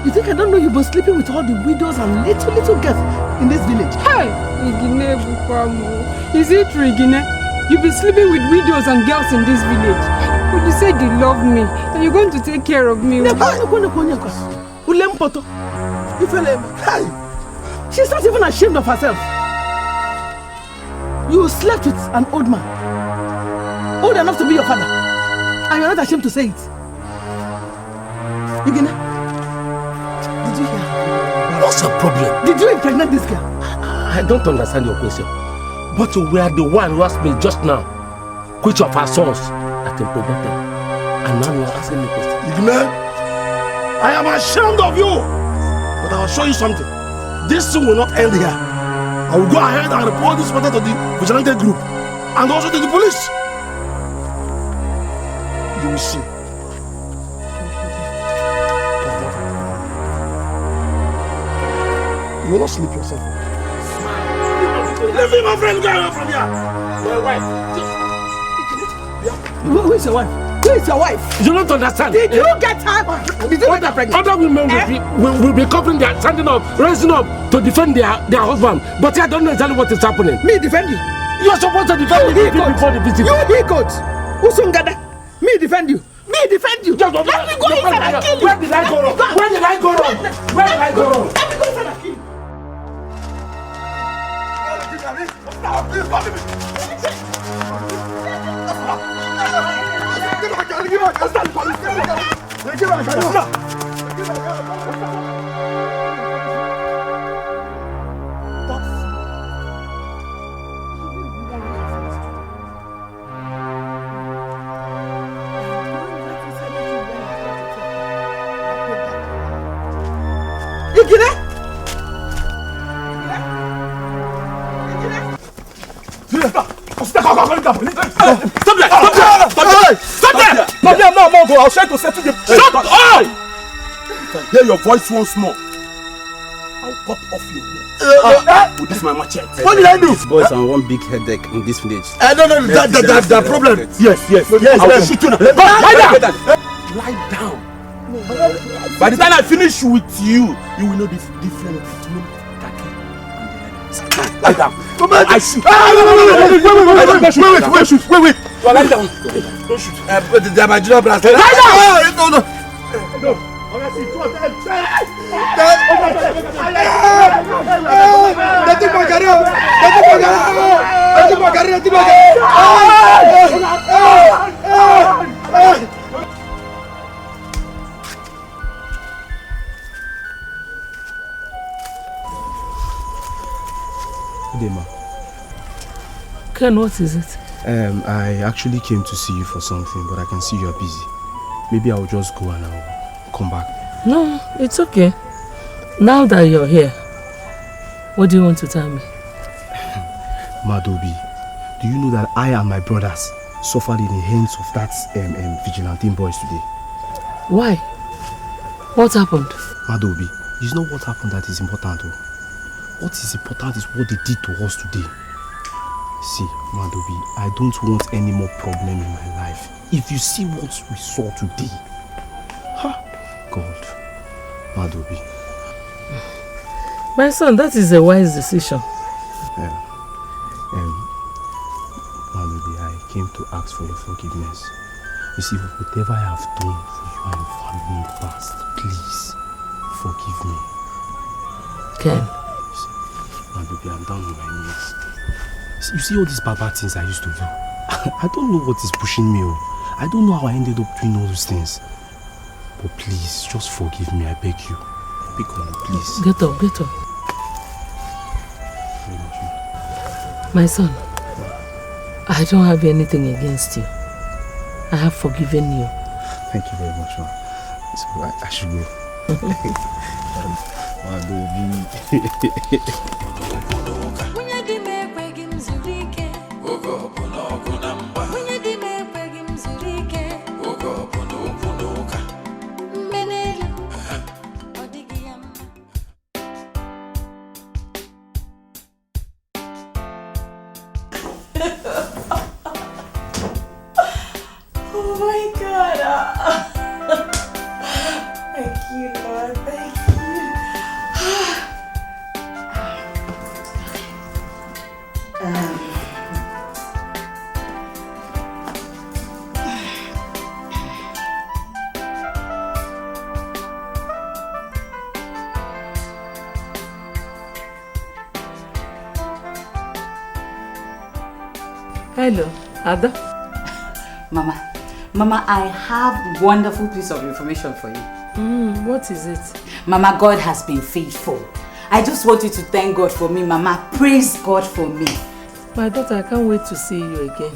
You think I don't know you've been sleeping with all the widows and little girls in this village? Hey! Is it true, Igine? You've been sleeping with widows and girls in this village. But you said you love me and you're going to take care of me. Hey! She's not even ashamed of herself. You slept with an old man. Old enough to be your father. And you're not ashamed to say it. Igina, did you hear? What's your problem? Did you impregnate this girl? I don't understand your question. But you were the one who asked me just now which of our sons that impregnated. And now you're asking me a question. Igna, I am ashamed of you. But I'll show you something. This thing will not end here. I will go ahead and report this matter to the vigilante group and also to the police. You will see. You will not sleep yourself. Leave me, my friend. Go away from here. My wife. Who is your wife? Who is your wife? You don't understand. Did you get her? Did you get her pregnant? Other women will be covering their standing up, raising up to defend their husband. But I don't know exactly what is happening. Me defend you? You are supposed to defend me before the visit. You he coach. Usungada. Me defend you. Me defend you. Let me go inside and kill you. Where did I go wrong? Where did I go wrong? Where did I go wrong? Let me go inside and kill you. I'll try to settle the... Shut up! If I hear your voice once more, I'll pop off your neck. With this my machete. What did I do? These boys are one big headache in this village. No, that's the problem. Yes. I will shoot you now. Lie down. By the time I finish with you, you will know the difference between Dikeh and deliverance. Lie down. I shoot. Wait. Lie down. Don't shoot. They're my junior brothers. Lie down. No. Ken, what is it? I actually came to see you for something, but I can see you're busy. Maybe I'll just go and I'll come back. No, it's okay. Now that you're here, what do you want to tell me? Madobi, do you know that I and my brothers suffered in the hands of that vigilante boys today? Why? What happened? Madobi, it's not what happened that is important. What is important is what they did to us today. See, Madobi, I don't want any more problem in my life. If you see what we saw today, God, Madobi. My son, that is a wise decision. Madobi, I came to ask for your forgiveness. You see, whatever I have done for you and your family in the past, please, forgive me. Ken. Madobi, I'm down on my knees. You see all these bad things I used to do? I don't know what is pushing me. I don't know how I ended up doing all those things. But please, just forgive me, I beg you. Beg you, please. Get up. My son, I don't have anything against you. I have forgiven you. Thank you very much, ma. So I should go. Hello, Ada. Mama, I have wonderful piece of information for you. What is it? Mama, God has been faithful. I just want you to thank God for me, Mama. Praise God for me. My daughter, I can't wait to see you again.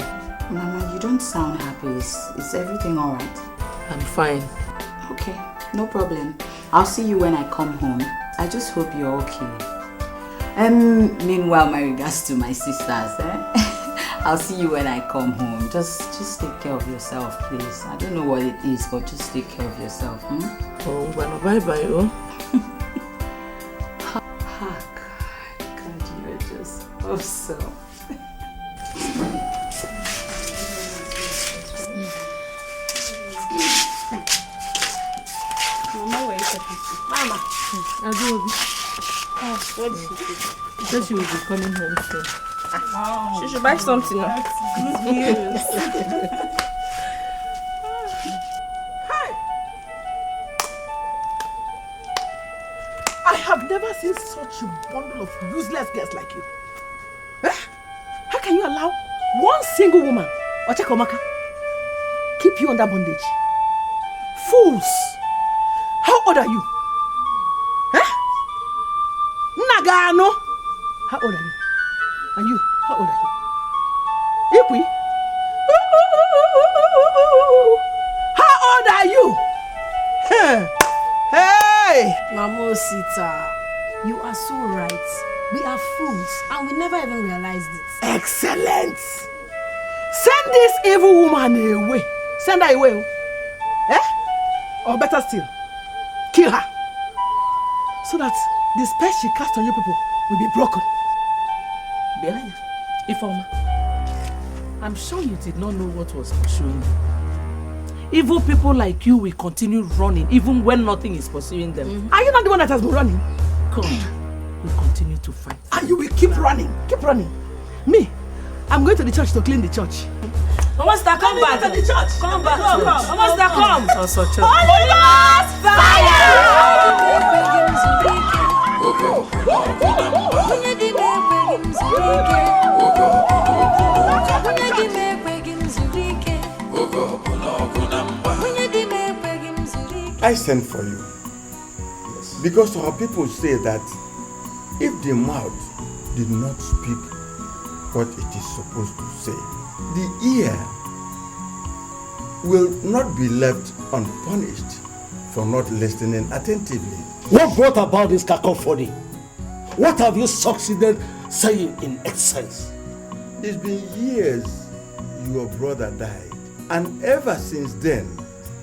Mama, you don't sound happy. Is everything alright? I'm fine. Okay, no problem. I'll see you when I come home. I just hope you're okay. Meanwhile, my regards to my sisters. I'll see you when I come home. Just take care of yourself, please. I don't know what it is, but just take care of yourself. Oh, well, bye-bye, oh. God, you're just awesome. Mama, where is it? Mama. Aduobi. Oh, what did she say? She said she will be coming home soon. Wow. She should buy something now. Good news. I have never seen such a bundle of useless girls like you. How can you allow one single woman, Ochekomaka, keep you under bondage? Fools! How old are you? Nagano! How old are you? And you, how old are you? Ikwi? How old are you? Hey! Mama Sita, you are so right. We are fools and we never even realized it. Excellent! Send this evil woman away. Send her away. Or better still, kill her. So that the spell she cast on you people will be broken. Behind Ifeoma, I'm sure you did not know what was pursuing you. Evil people like you will continue running even when nothing is pursuing them. Are you not the one that has been running? Come, we continue to fight. And you will keep running. Keep running. Me, I'm going to the church to clean the church. Mama, star, come back. To the church. Come back. Mama, star, come. Also, church. Holy Ghost I sent for you because our people say that if the mouth did not speak what it is supposed to say, the ear will not be left unpunished for not listening attentively. What brought about this cacophony? What have you succeeded saying in essence? It's been years your brother died, and ever since then,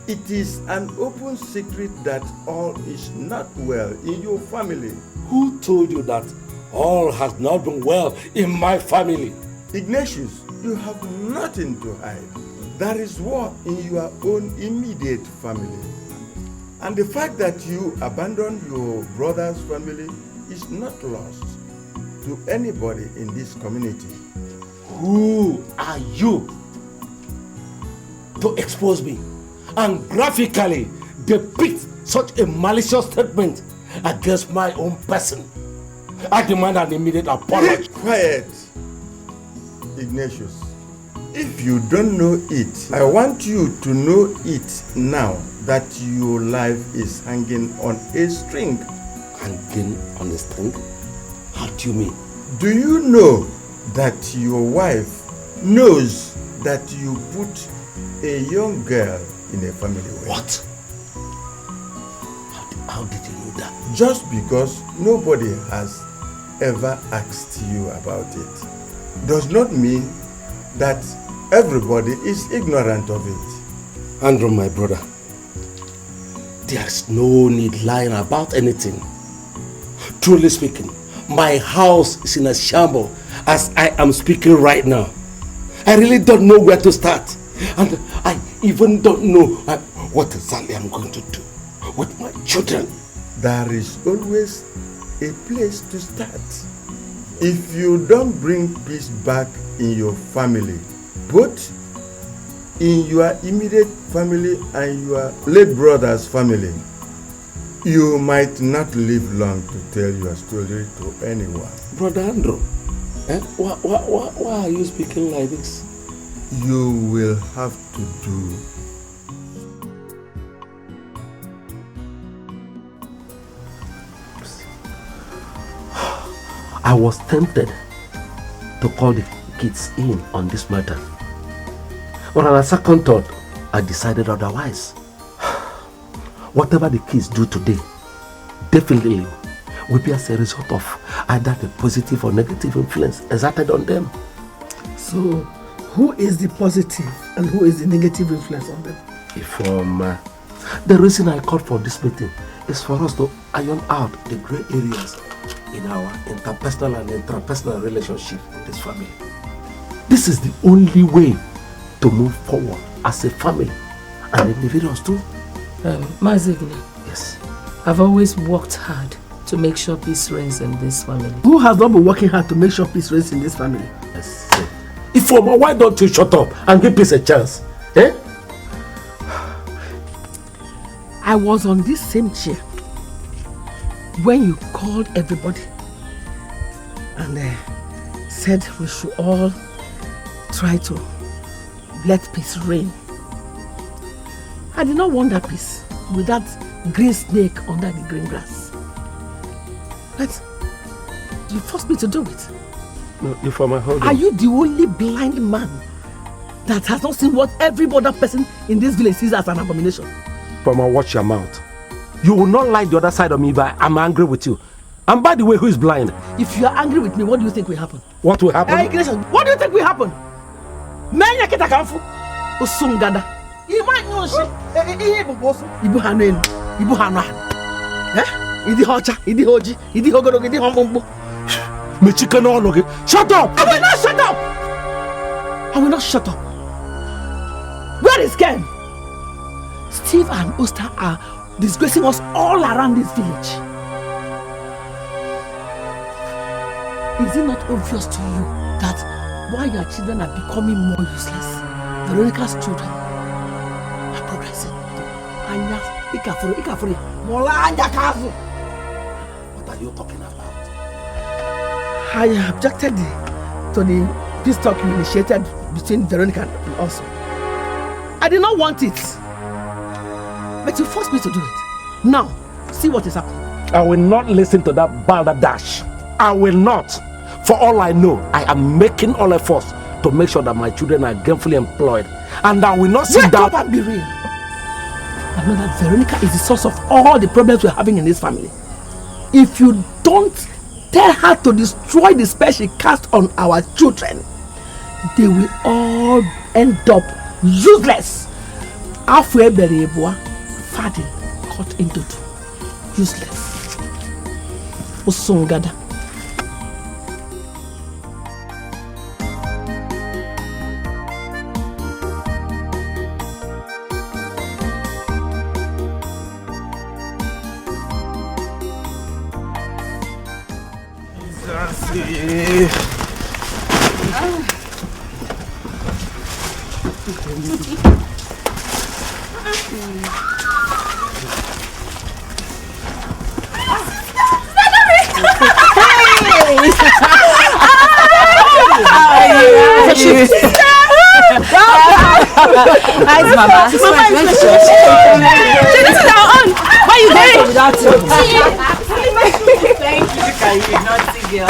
it is an open secret that all is not well in your family. Who told you that all has not been well in my family? Ignatius, you have nothing to hide. There is war in your own immediate family. And the fact that you abandoned your brother's family is not lost to anybody in this community. Who are you to expose me and graphically depict such a malicious statement against my own person? I demand an immediate apology. Quiet, Ignatius. If you don't know it, I want you to know it now that your life is hanging on a string. Hanging on a string? How do you mean? Do you know that your wife knows that you put a young girl in a family wedding? What? How did you know that? Just because nobody has ever asked you about it does not mean that everybody is ignorant of it. Andrew, my brother, there's no need lying about anything. Truly speaking, my house is in a shambles as I am speaking right now. I really don't know where to start. And I even don't know what exactly I'm going to do with my children. There is always a place to start. If you don't bring peace back in your family, both in your immediate family and your late brother's family, you might not live long to tell your story to anyone. Brother Andrew, why are you speaking like this? you will have to do. I was tempted to call the kids in on this matter. But on a second thought, I decided otherwise. Whatever the kids do today, definitely will be as a result of either the positive or negative influence exerted on them. So, who is the positive and who is the negative influence on them? The reason I called for this meeting is for us to iron out the gray areas in our interpersonal and intrapersonal relationship with this family. This is the only way to move forward as a family and individuals too. Mazigna. Yes. I've always worked hard to make sure peace reigns in this family. Who has not been working hard to make sure peace reigns in this family? Yes. Ifeoma, why don't you shut up and give peace a chance? Eh? I was on this same chair when you called everybody and said we should all try to let peace reign. I did not want that peace with that green snake under the green grass. But you forced me to do it. No, Ifeoma, hold on. Are you the only blind man that has not seen what every other person in this village sees as an abomination? Ifeoma, watch your mouth. You will not like the other side of me, but I'm angry with you. And by the way, who is blind? If you are angry with me, what do you think will happen? What will happen? Ignatius, what do you think will happen? Menya kita kamfu usungada. Imanyoshi ibu bosu ibu hanen ibu hana. Idi hocha, idi hoji, idi hogoro, idi hombo. Me chicken all okay. Shut up! I will not shut up! I will not shut up. Where is Ken? Steve and Oster are disgracing us all around this village. Is it not obvious to you that while your children are becoming more useless, Veronica's children are progressing? Anya, ikafuri, mola anya kazu. What are you talking about? I objected to the peace talk you initiated between Veronica and us. I did not want it, but you forced me to do it. Now, see what is happening. I will not listen to that balderdash. I will not. For all I know, I am making all efforts to make sure that my children are gainfully employed, and I will not sit down. Wake up and be real. I know that Veronica is the source of all the problems we're having in this family. If you don't tell her to destroy the spell she cast on our children, they will all end up useless. Halfway bereboa, fading, cut into two. Useless. Osungada. Nice, Mama. This is our own. Why are you going without you? Thank you. Naughty girl.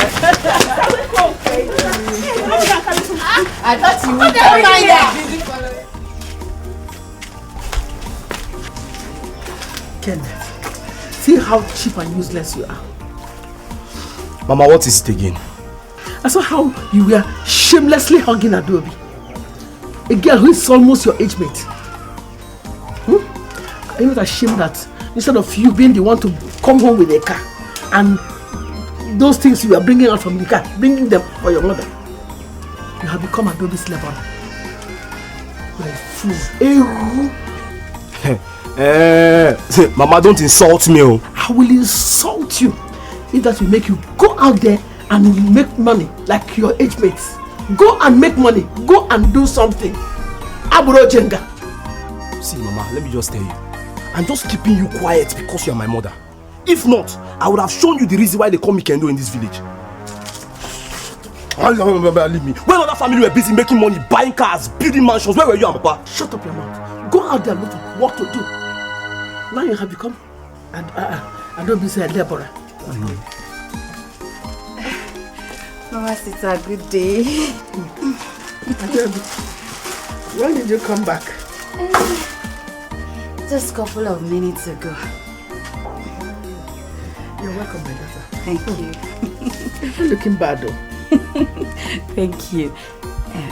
I thought you would carry Kenneth, see how cheap and useless you are. Mama, what is it again? I saw how you were shamelessly hugging Adobe. A girl who is almost your age mate. Are you not ashamed that instead of you being the one to come home with a car and those things you are bringing out from the car, bringing them for your mother, you have become Adobe's lover? You are a fool. Mama, don't insult me. I will insult you if that will make you go out there and make money like your age mates. Go and make money. Go and do something. Aburo Jenga. See, Mama, let me just tell you. I'm just keeping you quiet because you are my mother. If not, I would have shown you the reason why they call me Kendo in this village. Leave me. When other family were busy making money, buying cars, building mansions, where were you and Papa? Shut up your mouth. Go out there and look for work to do. Now you have become I don't be say a laborer. Mama, it's a good day. When did you come back? Just a couple of minutes ago. You're welcome, my daughter. Thank you. You're looking bad though. Thank you.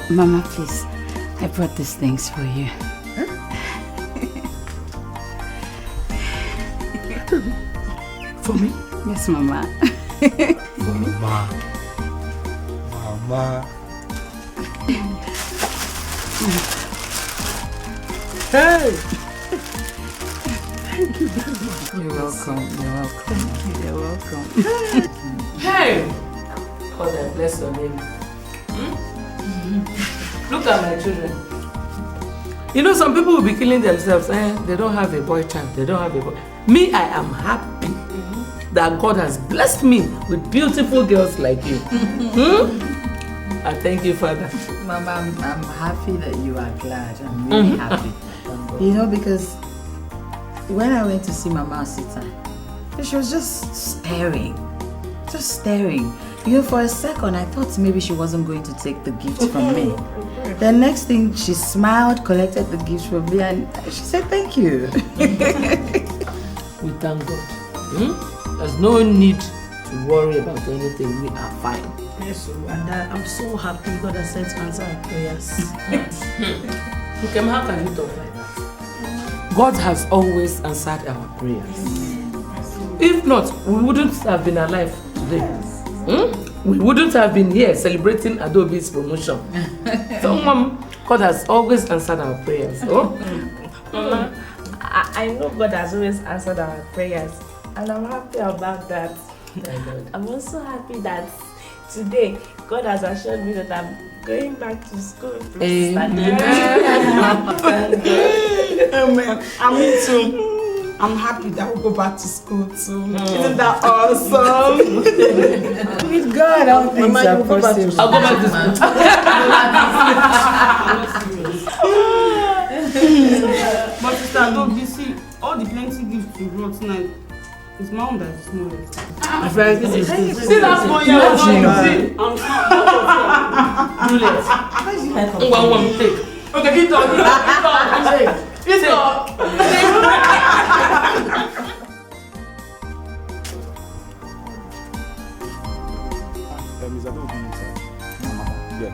Mama, please. I brought these things for you. Huh? For me? Yes, Mama. Mama. Hey! Thank you very much. You're welcome. You're welcome. Thank you. You're welcome. Hey! God, I bless your name. Look at my children. You know, some people will be killing themselves. They don't have a boy child. They don't have a boy. Me, I am happy that God has blessed me with beautiful girls like you. I thank you, Father. Mama, I'm happy that you are glad. I'm really happy. You know, because when I went to see Mama Sita, she was just staring. Just staring. You know, for a second, I thought maybe she wasn't going to take the gift from me. The next thing, she smiled, collected the gift from me, and she said, thank you. We thank God. There's no need to worry about anything. We are fine. Yes, and I'm so happy God has sent to answer our prayers. Okay, how can you talk like that? God has always answered our prayers. If not, we wouldn't have been alive today. We wouldn't have been here celebrating Adobe's promotion. So, Mom, God has always answered our prayers. Mama, I know God has always answered our prayers, and I'm happy about that. I'm also happy that today God has assured me that I'm going back to school. Amen. I mean too. I'm happy that we'll go back to school too. Isn't that awesome? With God, all things are possible. I'll go back to school. But sister, don't you see all the plenty gifts you brought tonight? It's mom that is smallest. See that one you're doing? One take. Okay, keep talking. Keep Is that okay inside? Yes.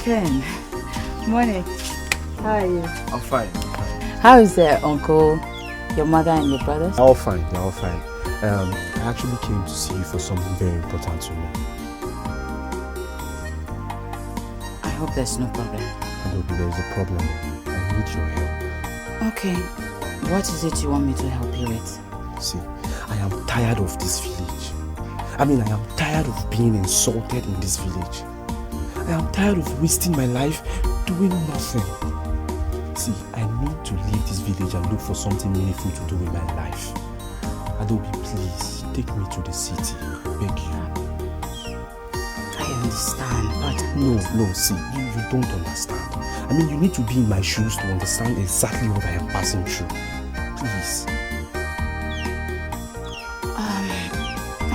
Ken, morning. How are you? I'm fine. How is uncle, your mother and your brothers? They're all fine. They're all fine. I actually came to see you for something very important to me. I hope there's no problem. Adobe, there is a problem. I need your help. Okay. What is it you want me to help you with? See, I am tired of this village. I mean, I am tired of being insulted in this village. I am tired of wasting my life doing nothing. See, I need to leave this village and look for something meaningful to do with my life. Adobe, please, take me to the city. I beg you. I understand, but... No, see, you don't understand. I mean, you need to be in my shoes to understand exactly what I am passing through. Please.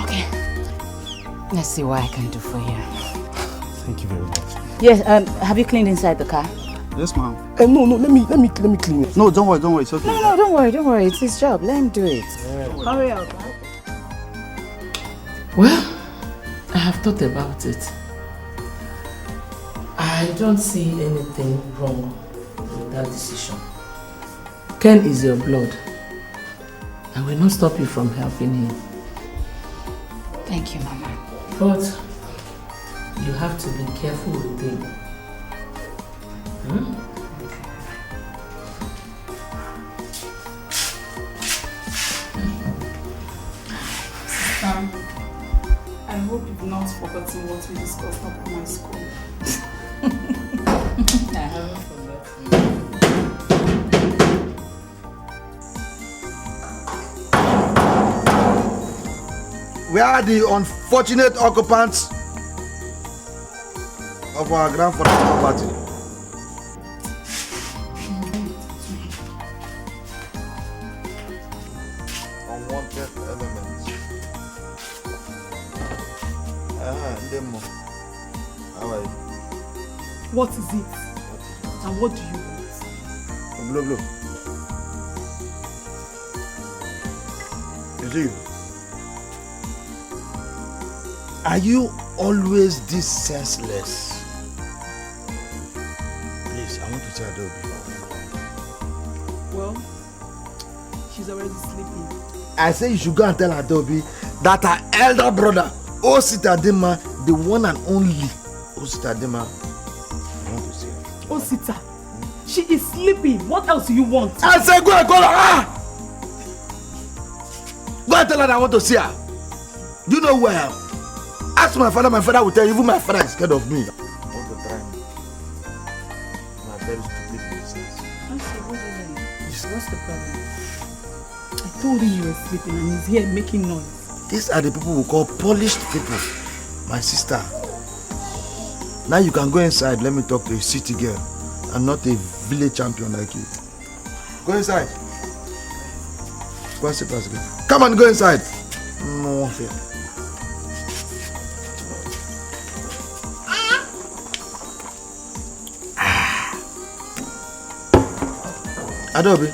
Okay. Let's see what I can do for you. Thank you very much. Yes, have you cleaned inside the car? Yes, ma'am. No, let me clean it. No, don't worry, it's okay. No, don't worry, it's his job. Let him do it. Hurry up. Well, I have thought about it. I don't see anything wrong with that decision. Ken is your blood. I will not stop you from helping him. Thank you, Mama. But you have to be careful with him. I hope you've not forgotten what we discussed about my school. I haven't forgotten. We are the unfortunate occupants of our grandfather's property. Unwanted elements. Demo. How are you? What is it? And what do you want? Blow, blow. Is it you? Are you always this senseless? Please, I want to tell Adobe. Well, she's already sleeping. I say you should go and tell Adobe that her elder brother, Osita Dema, the one and only Osita Dema, I want to see her. Osita, she is sleeping. What else do you want? I say go and call her! Go and tell her that I want to see her. Do you know where? Ask my father will tell you, even my father is scared of me. I want to try me. My very stupid business. What's the problem? I told him you were sleeping and he's here making noise. These are the people we call polished people. My sister. Now you can go inside. Let me talk to a city girl and not a village champion like you. Go inside. Go and sit down. Come on, go inside. No fear. Adobe,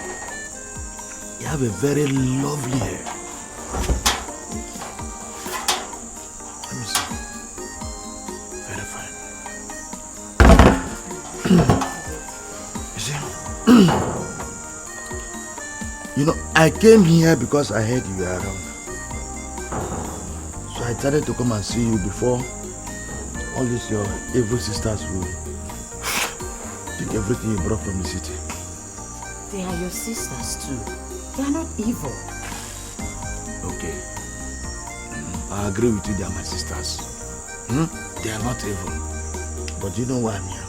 you have a very lovely hair. Let me see. Very fine. You see? You know, I came here because I heard you were around. So I decided to come and see you before all these your evil sisters will take everything you brought from the city. They are your sisters too. They are not evil. Okay. I agree with you, they are my sisters. They are not evil. But you know why I'm here?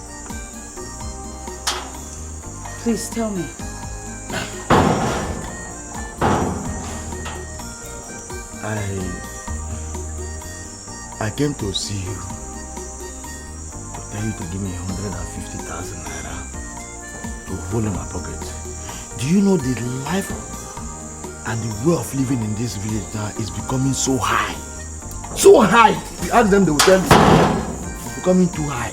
Please tell me. I came to see you to tell you to give me 150,000 naira to hold in my pocket. Do you know the life and the way of living in this village now is becoming so high? So high! If you ask them, they will tell you it's becoming too high.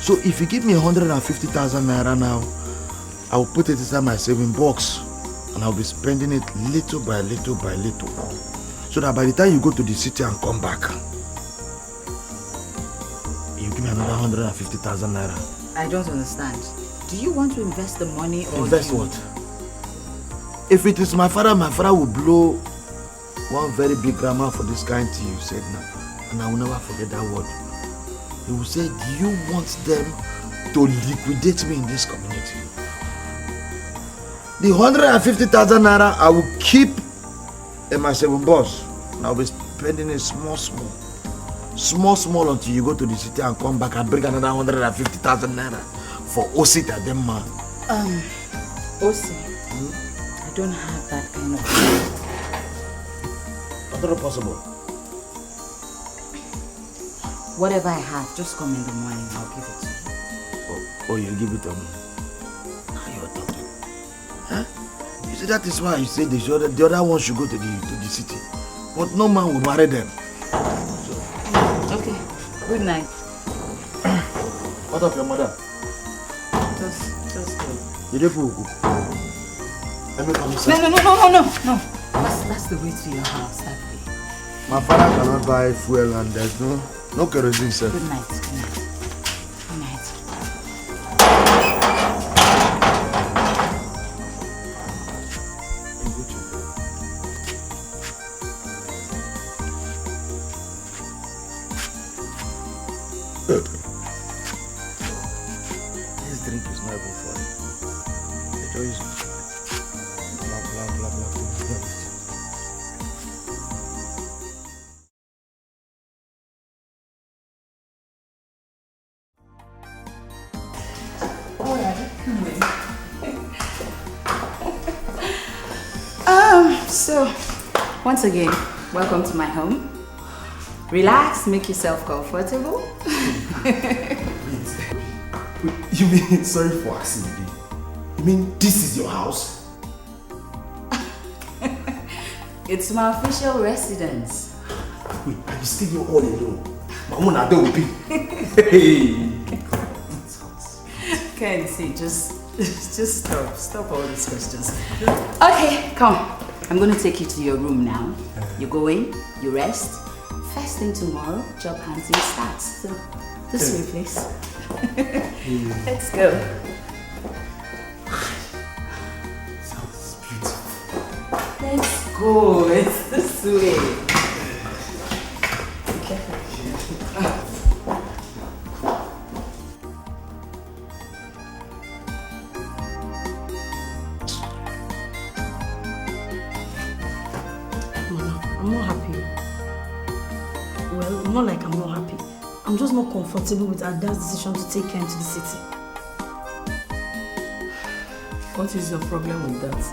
So if you give me 150,000 naira now, I will put it inside my saving box and I'll be spending it little by little by little. So that by the time you go to the city and come back, you give me another 150,000 naira. I don't understand. Do you want to invest the money or invest what? If it is my father will blow one very big grammar for this kind thing you said now. And I will never forget that word. He will say, do you want them to liquidate me in this community? The 150,000 naira I will keep in my saving box. And I'll be spending it small until you go to the city and come back and bring another 150,000 naira for Osita Demma. Osi, I don't have that kind of money. Not possible. Whatever I have, just come in the morning, I'll give it to you. Oh, you give it to me. Now you're talking. Huh? You see, that is why you say the other one should go to the city. But no man will marry them. Okay, good night. What of your mother? Just go. You did poo. Let me come inside. No. That's the way to your house, that way. My father cannot buy fuel and there's no kerosene, sir. Good night. This drink is not even for you. Enjoy it. Blah, blah, blah, blah, blah. So, once again, Welcome to my home. Relax, make yourself comfortable. You mean, sorry for asking again. You mean this is your house? It's my official residence. Wait, are you still here all alone? Mama will be. Hey. Can't see, just stop all these questions. Okay, come. I'm gonna take you to your room now. You go in, you rest. First thing tomorrow, job hunting starts. So, this way, please. Let's go. Sounds beautiful. Let's go. It's this way. Okay. I'm not happy. Well, not like I'm not happy. I'm just not comfortable with Ada's decision to take her into the city. What is your problem with that?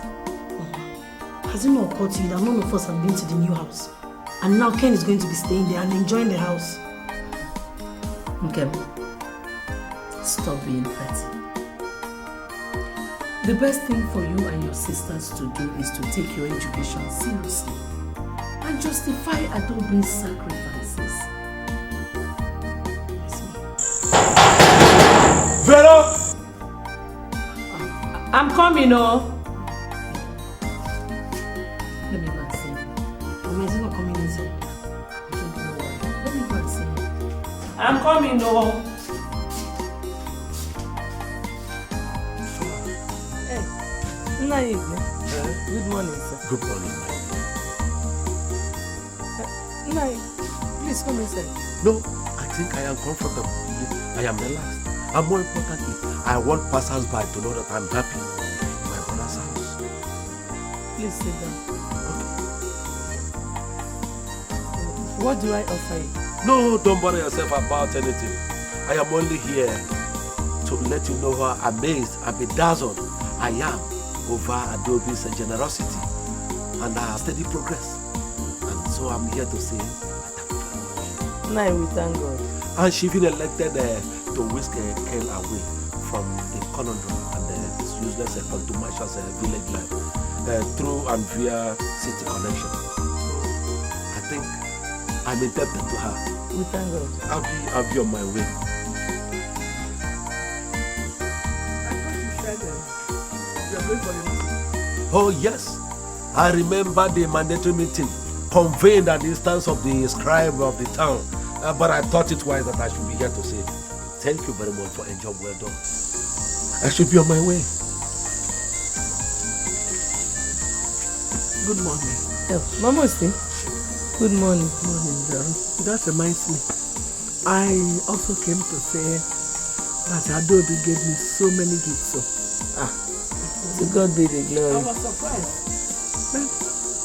Has it not occurred to you that none of us have been to the new house? And now Ken is going to be staying there and enjoying the house. Okay. Stop being petty. The best thing for you and your sisters to do is to take your education seriously and justify Adobe's sacrifices. Vera! I'm coming, oh. Let me go and see. Mama, is it not coming inside? Let me go and see. I'm coming, oh. Hey, good morning, sir. Good morning. Nai, please come inside. No, I think I am comfortable. I am relaxed. And more importantly, I want passers-by to know that I'm happy in my brother's house. Please sit down. What do I offer you? No, don't bother yourself about anything. I am only here to let you know how amazed and bedazzled I am over Adobe's generosity and our steady progress. And so I'm here to say, Nai, we thank God. and she even elected to whisk Ken away from the conundrum and this useless contumacious village life through and via city connection. I think I'm indebted to her. We thank God. I'll be on my way. Oh yes, I remember the mandatory meeting convened at the instance of the scribe of the town. But I thought it wise that I should be here to say thank you very much for a job well done. I should be on my way. Good morning. Oh, Mama Steve. Good morning. Morning, girl. That reminds me. I also came to say that Adobe gave me so many gifts. To God be the glory. I was surprised. But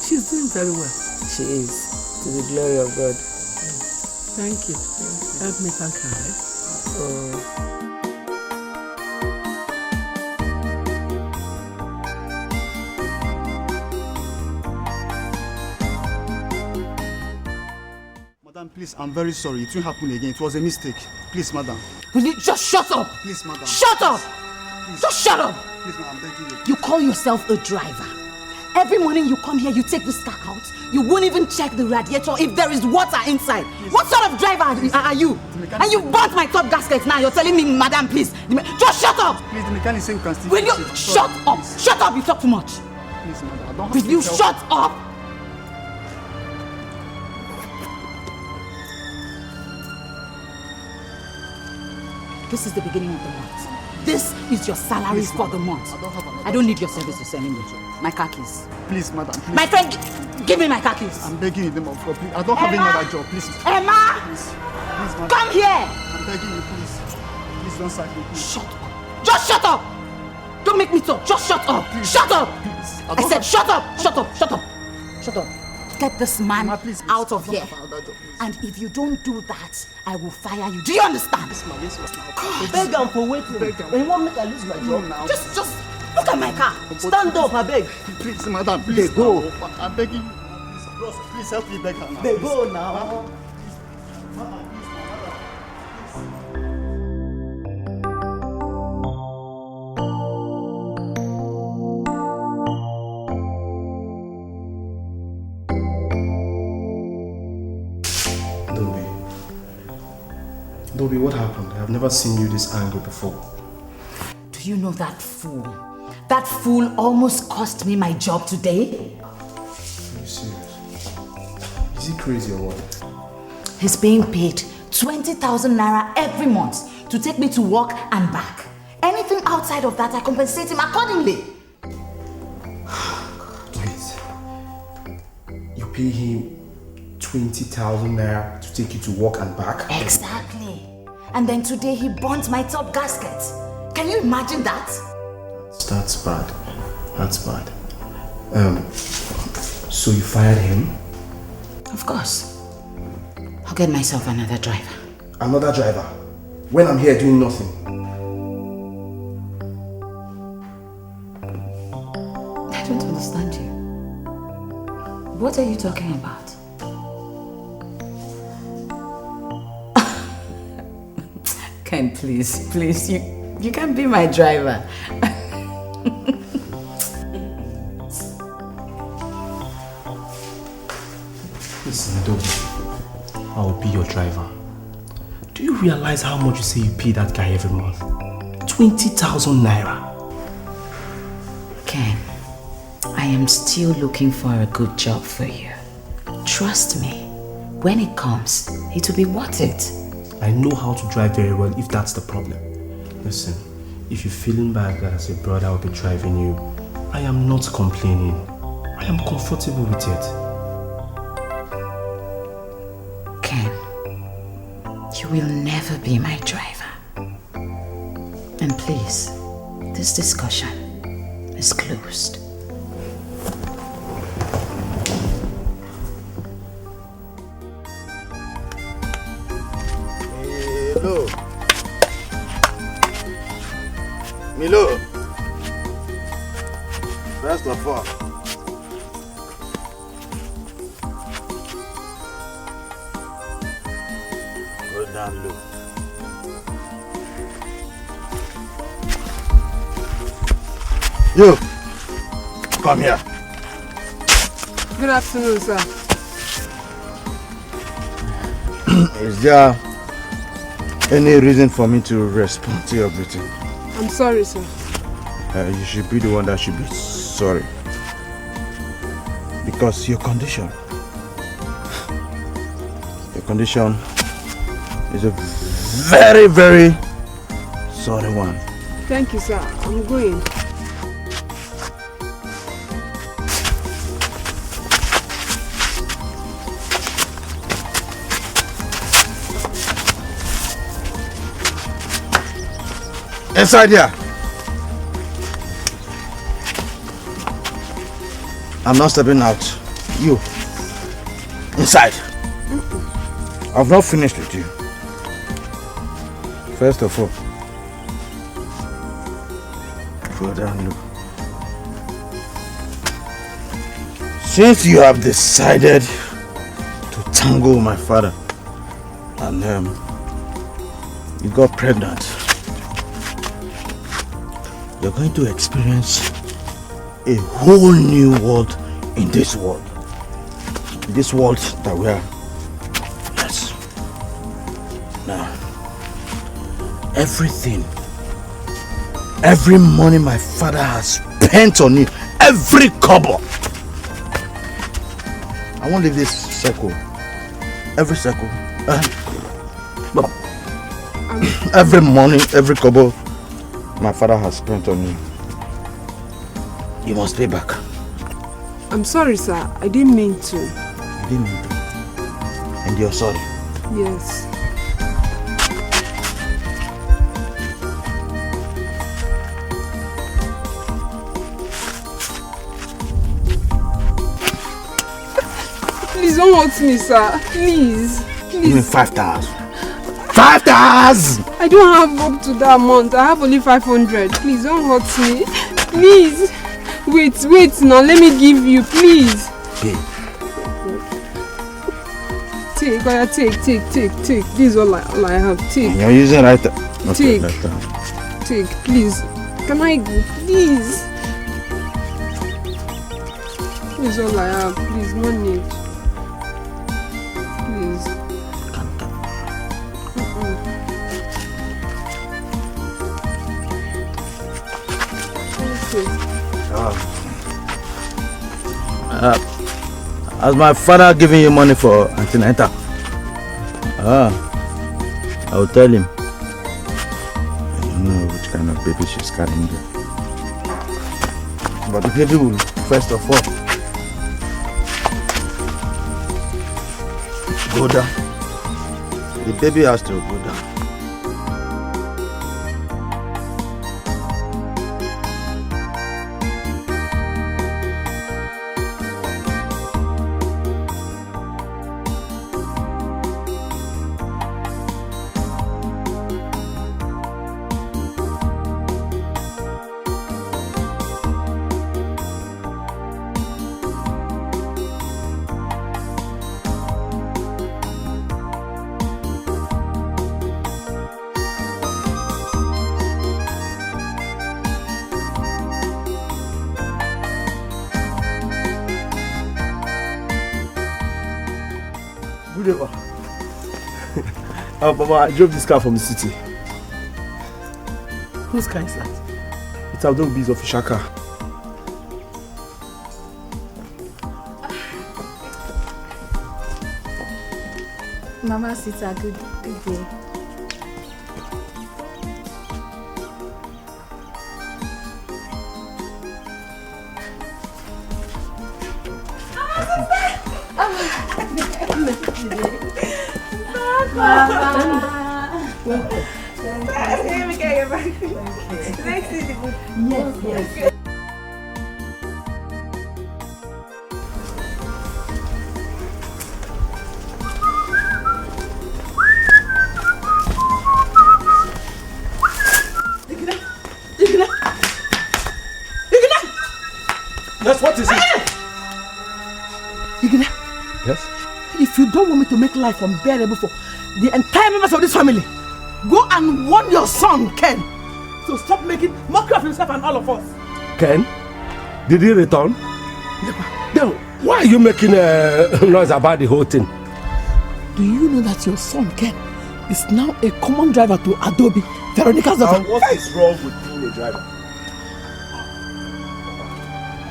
she's doing very well. She is. To the glory of God. Thank you. Help me thank her. Madam, please, I'm very sorry. It won't happen again. It was a mistake. Please, madam. Will you just shut up? Please, madam. Shut up! Please. Just shut up! Please, madam, I'm begging you. You call yourself a driver. Every morning you come here, you take this car out. You won't even check the radiator if there is water inside. Please. What sort of driver are you? And you bought my top gasket now. You're telling me, madam, please. Just shut up! Please, the mechanic said you can still. Will you shut up? Please. Shut up! You talk too much. Please, madam, I don't have Will to you tell shut up? This is the beginning of the month. This is your salary for the month. I don't need your services anymore. My car keys. Please, madam. Please. My friend, give me my car keys. I'm begging you, them of God. Please. I don't have any other job. Please. Emma! Please, madam. Come here! I'm begging you, please. Please don't sack me, please. Shut up. Just shut up! Don't make me talk. Just shut up. Please. Shut up! Please. I said shut up! Shut up! Shut up! Shut up. Get this man out of here. And if you don't do that, I will fire you. Do you understand? Beg him for waiting. He won't make I lose my job now. Just look at my car. Stand up, I beg. Please, madam, please. They go. I'm begging you. Bros, please help me beg her now. They go now. Dobby, what happened? I've never seen you this angry before. Do you know that fool? That fool almost cost me my job today. Are you serious? Is he crazy or what? He's being paid 20,000 naira every month to take me to work and back. Anything outside of that, I compensate him accordingly. Wait. You pay him 20,000 naira to take you to work and back? Exactly. And then today he burnt my top gasket. Can you imagine that? That's bad. That's bad. So you fired him? Of course. I'll get myself another driver. Another driver? When I'm here doing nothing? I don't understand you. What are you talking about? Ken, please, you can't be my driver. Listen, Dobby, I'll be your driver. Do you realize how much you say you pay that guy every month? 20,000 naira. Ken, I am still looking for a good job for you. Trust me, when it comes, it will be worth it. I know how to drive very well if that's the problem. Listen, if you're feeling bad that as a brother I'll be driving you, I am not complaining. I am comfortable with it. Ken, you will never be my driver. And please, this discussion is closed. Milo. Milo. First of all, go down low. You, come here. Good afternoon, sir. Is there any reason for me to respond to your greeting? I'm sorry, sir. You should be the one that should be sorry. Because your condition is a very, very sorry one. Thank you, sir. I'm going. Inside here. I'm not stepping out. You. Inside. I've not finished with you. First of all, go down low. Since you have decided to tangle my father and you got pregnant, you're going to experience a whole new world in this world. This world that we are. Yes. Now, everything, every money my father has spent on you, every kobo, I won't leave this circle. Every circle. Every money, every kobo my father has spent on you, you must pay back. I'm sorry, sir. I didn't mean to. You didn't mean to. And you're sorry? Yes. Please don't hurt me, sir. Please. Give me 5,000. 5,000! I don't have up to that amount. I have only 500. Please don't hurt me. Please. Wait now. Let me give you. Please. Pay. take. This is all I have. Take. You're using right. Okay, Take. right. Take, please. Can I go? Please. This is all I have. Please, manage. Please. Has my father giving you money for antenatal? I will tell him. I don't know which kind of baby she's carrying there. But the baby will first of all go down. The baby has to go down. Mama, I drove this car from the city. Whose car is that? It's Abdul's official car. Mama Sita, good day. Yes. Yes, what is it? Ignatius. Yes? If you don't want me to make life unbearable for the entire members of this family, go and warn your son, Ken, to stop making mockery of himself and all of us. Ken? Did he return? Then why are you making a noise about the whole thing? Do you know that your son, Ken, is now a common driver to Adobe, Veronica's daughter? And what is wrong with being a driver?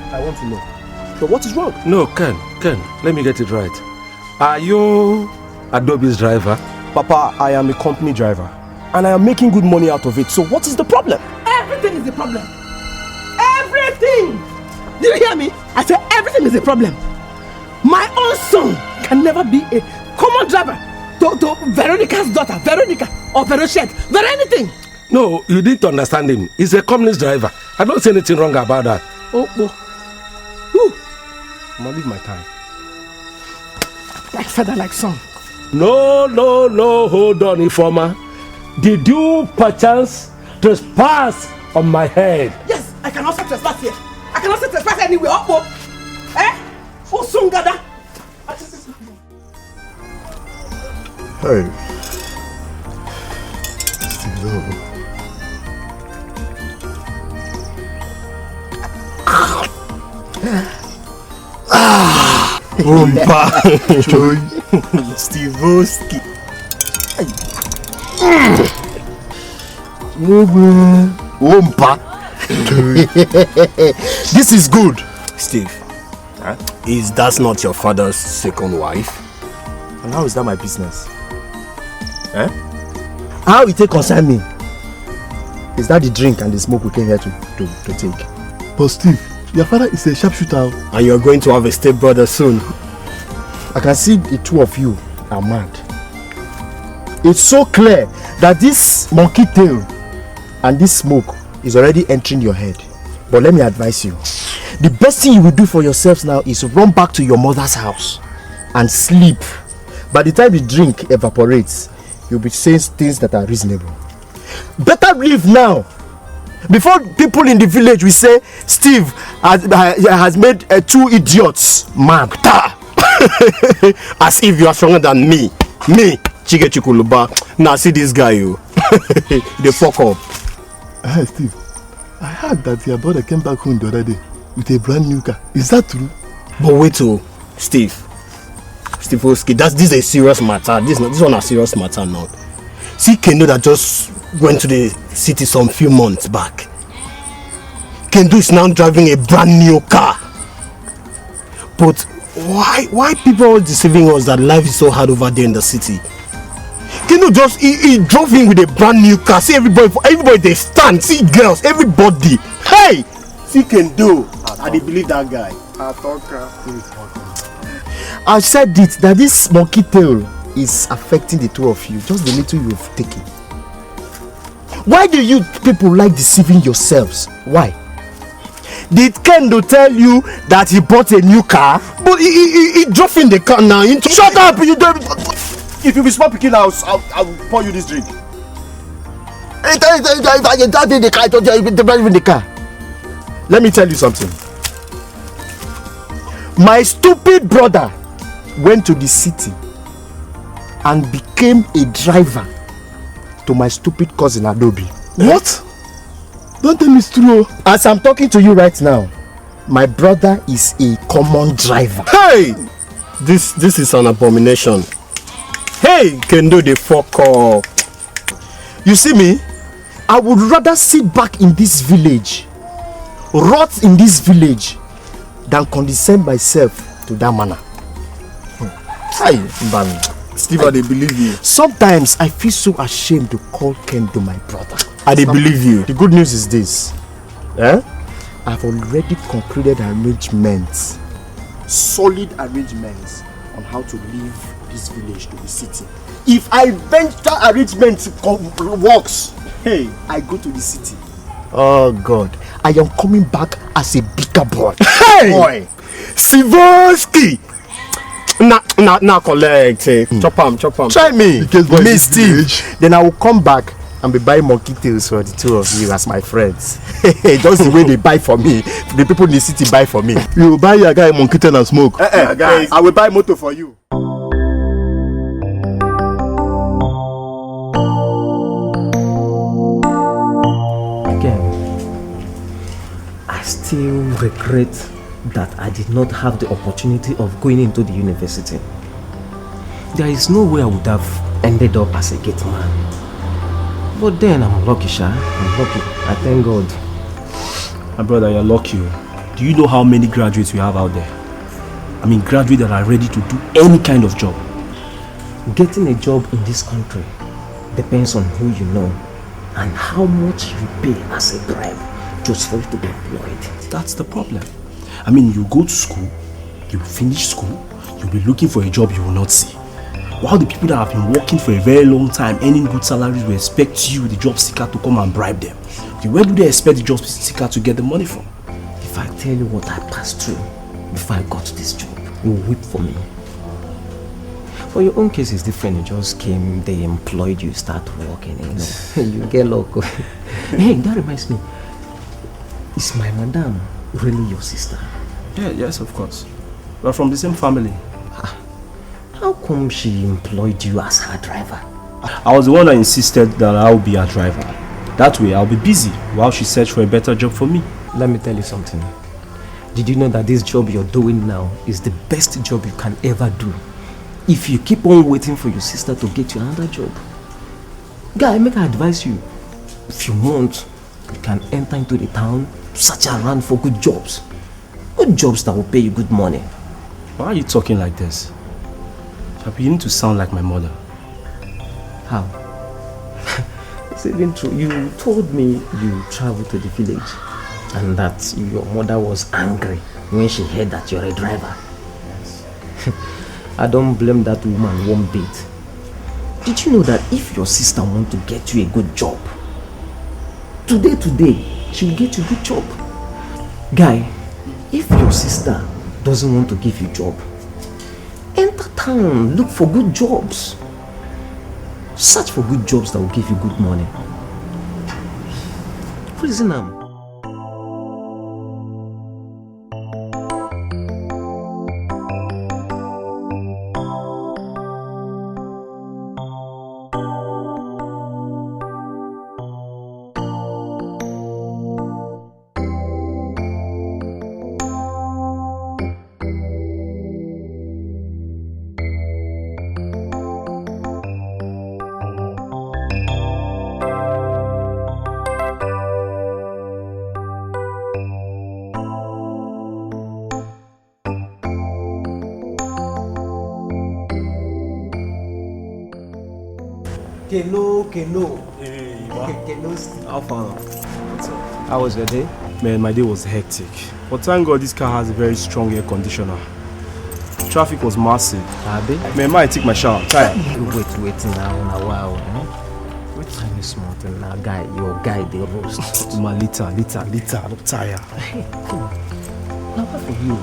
I want to know. So what is wrong? No, Ken, let me get it right. Are you Adobe's driver? Papa, I am a company driver. And I am making good money out of it. So what is the problem? Everything is the problem. Everything! Did you hear me? I said everything is a problem. My own son can never be a common driver to Veronica's daughter, Veronica, or Verochet, anything. No, you need to understand him. He's a communist driver. I don't see anything wrong about that. Oh. I'm gonna leave my time. Like father, like son. No, hold on, Informer. Did you perchance trespass on my head? Yes, I can also trespass here. I can also trespass anywhere. Usungada. Hey. Umpa. Stevoski. Umpa. This is good. Steve, is that not your father's second wife? And how is that my business? How it take concern me? Is that the drink and the smoke we came here to take? But Steve, your father is a sharpshooter. And you're going to have a stepbrother soon. I can see the two of you are mad. It's so clear that this monkey tail and this smoke is already entering your head. But let me advise you. The best thing you will do for yourselves now is run back to your mother's house and sleep. By the time the drink evaporates, you'll be saying things that are reasonable. Better leave now. Before people in the village will say Steve has made two idiots mad. As if you are stronger than me. Me, Chike Chikuluba. Now see this guy, you. They fuck up. Hey, Steve. I heard that your brother came back home the other day with a brand new car. Is that true? But wait, Steve Oski, this is a serious matter. This one a serious matter now. See Kendo that just went to the city some few months back. Kendo is now driving a brand new car. But why people are deceiving us that life is so hard over there in the city? Kendo just he drove in with a brand new car. See everybody they stand. See girls, everybody. Hey, see Kendo. I didn't believe that guy. I said it that this monkey tail is affecting the two of you. Just the little you've taken. Why do you people like deceiving yourselves? Why? Did Kendo tell you that he bought a new car? But he drove in the car now. Shut up! You don't. If you be small picking, I'll pour you this drink. Let me tell you something. My stupid brother went to the city and became a driver to my stupid cousin Adobe. What? Don't tell me it's true. As I'm talking to you right now, my brother is a common driver. Hey! This is an abomination. Hey, Kendo the fuck up. You see me? I would rather sit back in this village, rot in this village, than condescend myself to that manner. Hey, Steve, I believe you. Sometimes I feel so ashamed to call Kendo my brother. I believe you. The good news is this. I've already concluded arrangements, solid arrangements on how to leave this village to the city. If I venture arrangements works, hey, I go to the city. Oh God, I am coming back as a bigger boy. Hey, boy, Sivorsky. Now collect. Chop am. Try me, Steve. Then I will come back and be buying monkey tails for the two of you as my friends. Just the way they buy for me, the people in the city buy for me. You buy your guy monkey tail and smoke. Guys, I will buy motor for you. I still regret that I did not have the opportunity of going into the university. There is no way I would have ended up as a gate man. But then I'm lucky, Sha. I'm lucky. I thank God. My brother, you're lucky. Do you know how many graduates we have out there? I mean, graduates that are ready to do any kind of job. Getting a job in this country depends on who you know and how much you pay as a bribe just for you to be employed. That's the problem. I mean, you go to school, you finish school, you'll be looking for a job you will not see. While the people that have been working for a very long time, earning good salaries, will expect you, the job seeker, to come and bribe them. Okay, where do they expect the job seeker to get the money from? If I tell you what I passed through before I got this job, you will weep for me. For your own case is different. You just came, they employed you, start working, you know. You get local. Hey, that reminds me. Is my madam really your sister? Yeah, yes, of course. We're from the same family. How come she employed you as her driver? I was the one that insisted that I would be her driver. That way I'll be busy while she searched for a better job for me. Let me tell you something. Did you know that this job you're doing now is the best job you can ever do? If you keep on waiting for your sister to get you another job. Guy, make I advise you. If you want, you can enter into the town, search around for good jobs. Good jobs that will pay you good money. Why are you talking like this? You're beginning to sound like my mother. How? It's even true. You told me you traveled to the village and that your mother was angry when she heard that you're a driver. Yes. I don't blame that woman one bit. Did you know that if your sister wants to get you a good job, today, she will get you a good job? Guy, if your sister doesn't want to give you a job, enter town, look for good jobs. Search for good jobs that will give you good money. Reason am. Kelo. Hey, How far? How was your day? Man, my day was hectic. But thank God this car has a very strong air conditioner. Traffic was massive. Man, I take my shower. Tired. Wait now. Wow. What time is smart now, guy? Your guy, they roast. My liter. I'm tired. Come on. Now, what for you?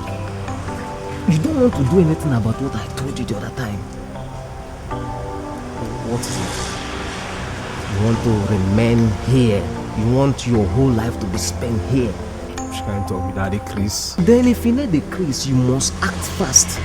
You don't want to do anything about what I told you the other time. What is it? You want to remain here. You want your whole life to be spent here. She can't talk without a crease. Then if you need a crease, you must act fast.